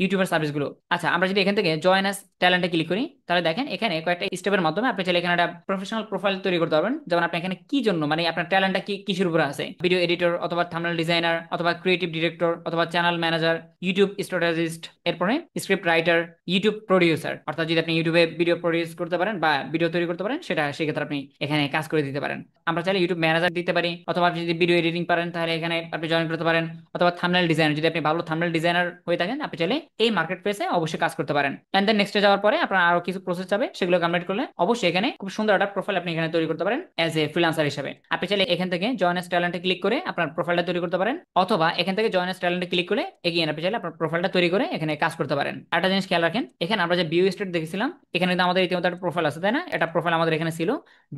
ইউটিউবের সার্ভিসগুলো। আচ্ছা, আমরা যদি এখান থেকে জয়েন অ্যাজ ট্যালেন্টে ক্লিক করি, তাহলে দেখেন এখানে কয়েকটা স্টেপের মাধ্যমে আপনি চাইলে এখানে একটা প্রফেশনাল প্রোফাইল তৈরি করতে পারবেন। যেমন আপনি এখানে কি জন্য, মানে আপনার ট্যালেন্টটা কি কিসের উপরে আছে, ভিডিও এডিটর অথবা থাম্বনেল ডিজাইনার অথবা ক্রিয়েটিভ ডিরেক্টর অথবা চ্যানেল ম্যানেজার, ইউটিউব স্ট্র্যাটেজিস্ট, এরপরে স্ক্রিপ্ট রাইটার, ইউটিউব প্রডিউসার, অর্থাৎ যদি আপনি ইউটিউবে ভিডিও প্রডিউস করতে পারেন বা ভিডিও তৈরি করতে পারেন, সেটা সেক্ষেত্রে আপনি এখানে কাজ করে দিতে পারেন। আমরা চাইলে ইউটিউব ম্যানেজার দিতে পারি, অথবা আপনি যদি ভিডিও এডিটিং পারেন তাহলে এখানে আপনি জয়েন করতে পারেন, অথবা থাম্বনেল ডিজাইনার, যদি আপনি ভালো থাম্বনেল ডিজাইনার হয়ে থাকেন আপনি চাইলে এই মার্কেট প্লেসে অবশ্যই কাজ করতে পারেন। এন্ড দেন নেক্সটে যাওয়ার পরে আপনার আরো কিছু প্রসেস যাবে, সেগুলো কমপ্লিট করলে অবশ্যই এখানে খুব সুন্দর একটা প্রোফাইল আপনি এখানে তৈরি করতে পারেন এজ এ ফ্রিল্যান্সার হিসেবে। আপনি চাইলে এখান থেকে জয়েন অ্যাজ ট্যালেন্টে ক্লিক করে আপনার প্রোফাইলটা তৈরি করতে পারেন, অথবা এখান থেকে জয়েন অ্যাজ ট্যালেন্টে ক্লিক করে এগিয়ে আপনি চাইলে আপনার প্রোফাইলটা তৈরি করে এখানে কাজ করতে পারেন। একটা জিনিস খেয়াল রাখেন, এখানে আমরা যে ভিউ স্টেট দেখেছিলাম এখানে কিন্তু আমাদের ইতিমধ্যে একটা প্রোফাইল আছে, তাই না? এটা প্রোফাইল আমাদের এখানে ছিল,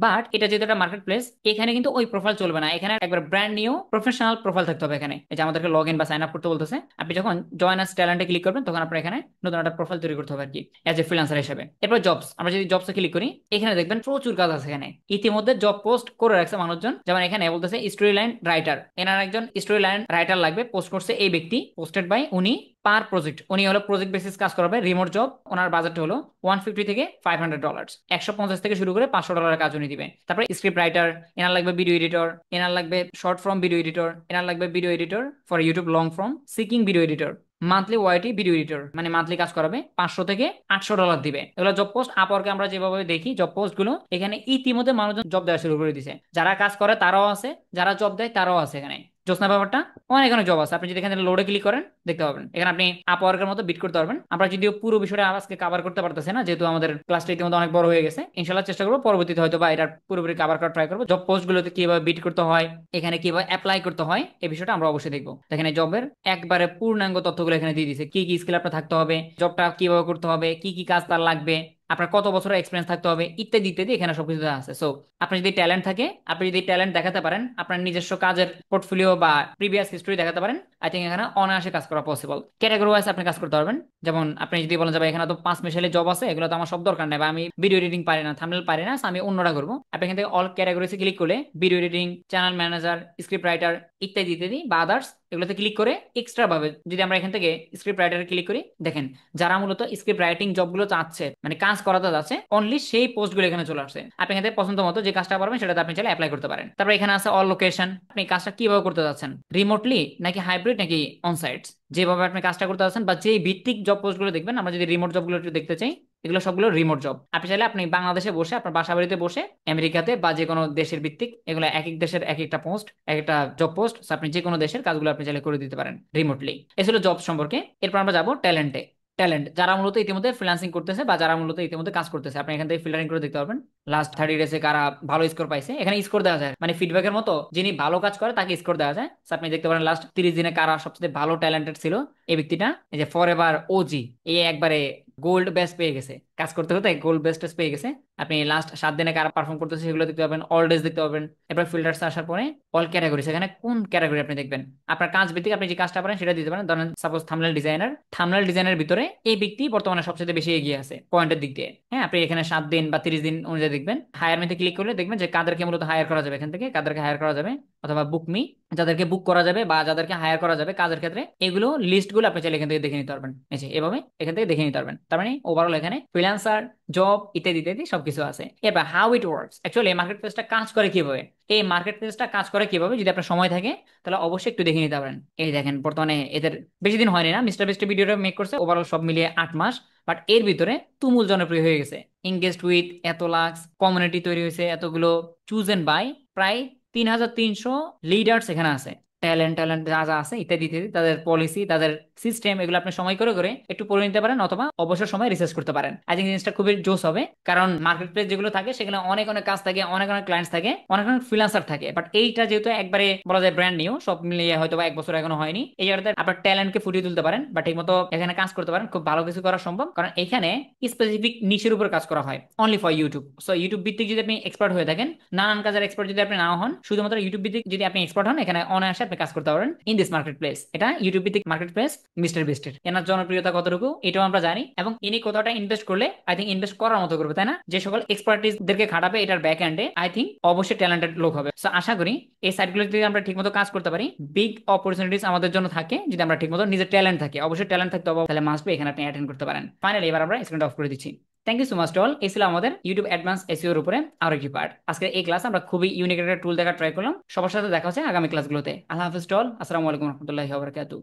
বাট এটা যেহেতু একটা মার্কেট প্লেস, এখানে কিন্তু ওই প্রোফাইল চলবে না। এখানে একবার ব্র্যান্ড নিউ প্রফেশনাল প্রোফাইল থাকতে হবে। এখানে এই যে আমাদেরকে লগ ইন বা সাইন আপ করতে বলতেছে, আপনি যখন জয়েন অ্যাজ ট্যালেন্টে ক্লিক করবেন তখন আপনার এখানে নতুন একটা প্রোফাইল তৈরি করতে হবে আর কি, এজ এ ফ্রিল্যান্সার হিসেবে। এরপর জবস, আমরা যদি জবসে ক্লিক করি এখানে দেখবেন প্রচুর কাজ আছে। এখানে ইতিমধ্যে জব পোস্ট করে রাখছে মানুষজন, যেমন এখানে বলতেছে স্টোরি লাইন রাইটার, এনার একজন স্টোরি লাইন রাইটার লাগবে, পোস্ট করছে এই ব্যক্তি, পোস্টেড বাই উনি, পার প্রজেক্ট, উনি হলো প্রজেক্ট বেসিস কাজ করবে, রিমোট জব, ওনার বাজেট হলো $150 থেকে $500, 150 থেকে শুরু করে $500 কাজ উনি দিবে। তারপরে স্ক্রিপ্ট রাইটার, এনার লাগবে ভিডিও এডিটর, এনার লাগবে শর্ট ফর্ম ভিডিও এডিটর, এনার লাগবে video editor for YouTube long form, seeking video editor, monthly YT video editor, মানে মান্থলি কাজ করাবে, $500 থেকে $800 দিবে। এগুলো জব পোস্ট। আপওয়ার্কে আমরা যেভাবে দেখি জব পোস্ট গুলো, এখানে ইতিমধ্যে মানুষজন জব দেওয়া শুরু করে দিছে, যারা কাজ করে তারাও আছে, যারা জব দেয় তারাও আছে। এখানে জোসনা ব্যাপারটা অনেক অনেক জব আছে। আপনি যদি এখানে লোডে ক্লিক করেন দেখতে পাবেন এখানে আপনি আপওয়ার্কের মতো বিট করতে পারবেন। আমরা যদিও পুরো বিষয়টা আজকে কভার করতে পারতেছি না, যেহেতু আমাদের ক্লাসটা ইতিমধ্যে অনেক বড় হয়ে গেছে। ইনশাল্লাহ চেষ্টা করবো পরবর্তীতে হয়তো বা এটা পুরোপুরি কভার করার ট্রাই করবো। জব পোস্ট গুলোতে কিভাবে বিট করতে হয়, এখানে কিভাবে অ্যাপ্লাই করতে হয়, এই বিষয়টা আমরা অবশ্যই দেখবো। এখানে জবের একবারে পূর্ণাঙ্গ তথ্যগুলো এখানে দিয়ে দিচ্ছে, কি কি স্কিল আপনার থাকতে হবে, জবটা কিভাবে করতে হবে, কি কি কাজ তার লাগবে, আপনার কত বছরের এক্সপিরিয়েন্স থাকতে হবে, ইত্যাদি ইত্যাদি এখানে সবকিছু দেওয়া আছে। সো আপনার যদি ট্যালেন্ট থাকে, আপনি যদি ট্যালেন্ট দেখাতে পারেন, আপনার নিজস্ব কাজের পোর্টফোলিও বা প্রিভিয়াস হিস্ট্রি দেখাতে পারেন, আই থিঙ্ক এখানে অনায়াসে কাজ করা পসিবল। ক্যাটাগরি ওয়াইজ আপনি কাজ করতে পারবেন। যেমন আপনি যদি বলেন যে ভাই এখানে তো 5 মিশালি জব আছে, এগুলো তো আমার সব দরকার নেই, বা আমি ভিডিও এডিটিং পারি না, থাম্বনেল পারি না, so আমি অন্যটা করবো। আপনি এখান থেকে অল ক্যাটাগরিতে ক্লিক করলে video editing, channel manager, script writer ইত্যাদি ইত্যাদি বা আদার্স এগুলোতে ক্লিক করে এক্সট্রা ভাবে যদি আমরা এখান থেকে স্ক্রিপ্ট রাইটারে ক্লিক করি, দেখেন যারা মূলত স্ক্রিপ্ট রাইটিং জবগুলো চাচ্ছে, মানে কাজ করাতে যাচ্ছে, অনলি সেই পোস্টগুলো এখানে চলে আসছে। আপনি এখান থেকে পছন্দ মতো যে কাজটা পারবেন সেটাতে আপনি চাইলে অ্যাপ্লাই করতে পারেন। তারপরে এখানে আছে অল লোকেশন, আপনি কাজটা কিভাবে করতে যাচ্ছেন, রিমোটলি নাকি হাইব্রিড নাকি অনসাইট, যেভাবে আপনি কাজটা করতে যাচ্ছেন বা যে ভিত্তিক জব পোস্টগুলো দেখবেন। আমরা যদি রিমোট জবগুলো একটু দেখতে চাই, এগুলো সবগুলো রিমোট জব। আপনি চাইলে আপনি বাংলাদেশে বসে আপনার বাসা বাড়িতে বসে আমেরিকাতে বা যে কোনো দেশের ভিত্তিক, এগুলো এক এক দেশের এক একটা পোস্ট, এক একটা জব পোস্ট, আপনি যে কোনো দেশের কাজগুলো আপনি চাইলে করে দিতে পারেন রিমোটলি। এ ছিল জব সম্পর্কে। এরপর আমরা যাবো ট্যালেন্টে। ট্যালেন্ট যারা মূলত ইতিমধ্যে ফ্রিল্যান্সিং করতেছে বা যারা মূলত ইতিমধ্যে কাজ করতেছে, আপনি এখান থেকে ফিল্টারিং করে দেখতে পারবেন লাস্ট 30 ডেজে কারা ভালো স্কোর পাইছে। এখানে স্কোর দেওয়া যায়, মানে ফিডব্যাকের মতো যিনি ভালো কাজ করে তাকে স্কোর দেওয়া যায়। So আপনি দেখতে পারেন লাস্ট 30 দিনে কারা সবচেয়ে ভালো ট্যালেন্টেড ছিল। এই ব্যক্তিটা এই যে ফর এভার ওজি, এই একবারে গোল্ড বেস্ট পেয়ে গেছে, কাজ করতে করতে গোল্ড বেস্ট পেয়ে গেছে। আপনি লাস্ট 7 দিনে কারা পারফর্ম করতেছে সেগুলো দেখতে পাবেন, অল ডেজ দেখতে পাবেন। এরপর ফিল্টার্স আসার পরে অল ক্যাটাগরি, সেখানে কোন ক্যাটাগরি আপনি দেখবেন, আপনার কাজ ভিত্তিক আপনি যে কাজটা পারেন সেটা দিতে পারেন। ধরেন সাপোজ থাম্বনেল ডিজাইনার, থাম্বনেল ডিজাইনের ভিতরে এই ব্যক্তি বর্তমানে সবচেয়ে বেশি এগিয়ে আছে পয়েন্টের দিক দিয়ে। হ্যাঁ, আপনি এখানে 7 দিন বা 30 দিন অনুযায়ী দেখবেন। হায়ার মেতে ক্লিক করলে দেখবেন যে কাদেরকে মূলত হায়ার করা যাবে, এখান থেকে কাদেরকে হায়ার করা যাবে, অথবা বুক মি, যাদেরকে বুক করা যাবে বা যাদেরকে হায়ার করা যাবে কাজের ক্ষেত্রে, এগুলো লিস্টগুলো আপনি চাইলে এখান থেকে দেখে নিতে পারবেন। এই যে এভাবে এখান থেকে দেখে নিতে পারবেন। তার মানে ওভারঅল এখানে ফ্রিল্যান্সার, জব ইত্যাদি ইত্যাদি সবকিছু আছে। এবার হাউ ইট ওয়ার্কস, অ্যাকচুয়ালি এই মার্কেট প্লেসটা কাজ করে কিভাবে, এই মার্কেট প্লেসটা কাজ করে কিভাবে যদি আপনার সময় থাকে তাহলে অবশ্যই একটু দেখে নিতে পারেন। এই দেখেন বর্তমানে এদের বেশি দিন হয়নি না, মিস্টার বিস্টের ভিডিওটা মেক করছে ওভারঅল সব মিলিয়ে 8 মাস, বাট এর ভিতরে তুমুল জনপ্রিয় হয়ে গেছে। এঙ্গেজড উইথ এত লাক্স, কমিউনিটি তৈরি হয়েছে এতগুলো, চুজেন বাই প্রায় 3300 লিডার্স এখানে আছে। ট্যালেন্ট ট্যালেন্ট যা যা আছে ইত্যাদি ইত্যাদি, তাদের পলিসি, তাদের সিস্টেম, এগুলো আপনি সময় করে করে একটু পড়ে নিতে পারেন, অথবা অবসর সময় রিসার্চ করতে পারেন। আই থিঙ্ক জিনিসটা খুবই জোস হবে, কারণ মার্কেট প্লেস যেগুলো থাকে সেখানে অনেক অনেক কাজ থাকে, অনেক অনেক ক্লায়েন্টস থাকে, অনেক অনেক ফ্রিল্যান্সার থাকে, বাট এইটা যেহেতু একবারে বলা যায় ব্র্যান্ড নিউ, সব মিলিয়ে হয়তো বা 1 বছর এখনো হয়নি, এই জায়গাতে আপনার ট্যালেন্টকে ফুটিয়ে তুলতে পারেন বা ঠিক মতো এখানে কাজ করতে পারেন, খুব ভালো কিছু করা সম্ভব। কারণ এখানে স্পেসিফিক নিশের উপর কাজ করা হয়, only for YouTube. So YouTube ভিত্তিক যদি আপনি এক্সপার্ট হয়ে থাকেন, নানান কাজের এক্সপার্ট যদি আপনি নাও হন, শুধুমাত্র ইউটিউব ভিত্তিক যদি আপনি এক্সপার্ট হন, এখানে অনায়াসে আপনি কাজ করতে পারেন ইন দিস মার্কেট প্লেস। এটা ইউটিউব ভিত্তিক মার্কেট প্লেস মিস্টার বিস্টের। এনার জনপ্রিয়তা কতটুকু এটাও আমরা জানি, এবং ইনি কতটা ইনভেস্ট করলে আই থিঙ্ক ইনভেস্ট করার মতো করবে, তাই না? যে সকল এক্সপার্টিসদেরকে খাটাবে এটার ব্যাক এন্ডে, আই থিঙ্ক অবশ্যই ট্যালেন্টেড লোক হবে। সো আশা করি এই সাইটগুলো যদি আমরা ঠিকমতো কাজ করতে পারি, বিগ অপরচুনিটিস আমাদের জন্য থাকে যদি আমরা ঠিকমতো নিজের ট্যালেন্ট থাকে, অবশ্যই ট্যালেন্ট থাকতে হবে, তাহলে মাস্ট বি এখানে আপনি অ্যাটেন্ড করতে পারেন। ফাইনালি এবার আমরা স্ক্রিনটা অফ করে দিচ্ছি। Thank you so much all. এই ছিল আমাদের ইউটিউব অ্যাডভান্স এসইওর উপরে আরো একটি পার্ট। আজকে এই ক্লাস আমরা খুবই ইউনিক একটা টুল দেখা ট্রাই করলাম। সবার সাথে দেখা হচ্ছে আগামী ক্লাসগুলোতে। আল্লাহ হাফিজ অল। আসসালামু আলাইকুম রহমতুল্লাহি ওয়া বারাকাতুহু।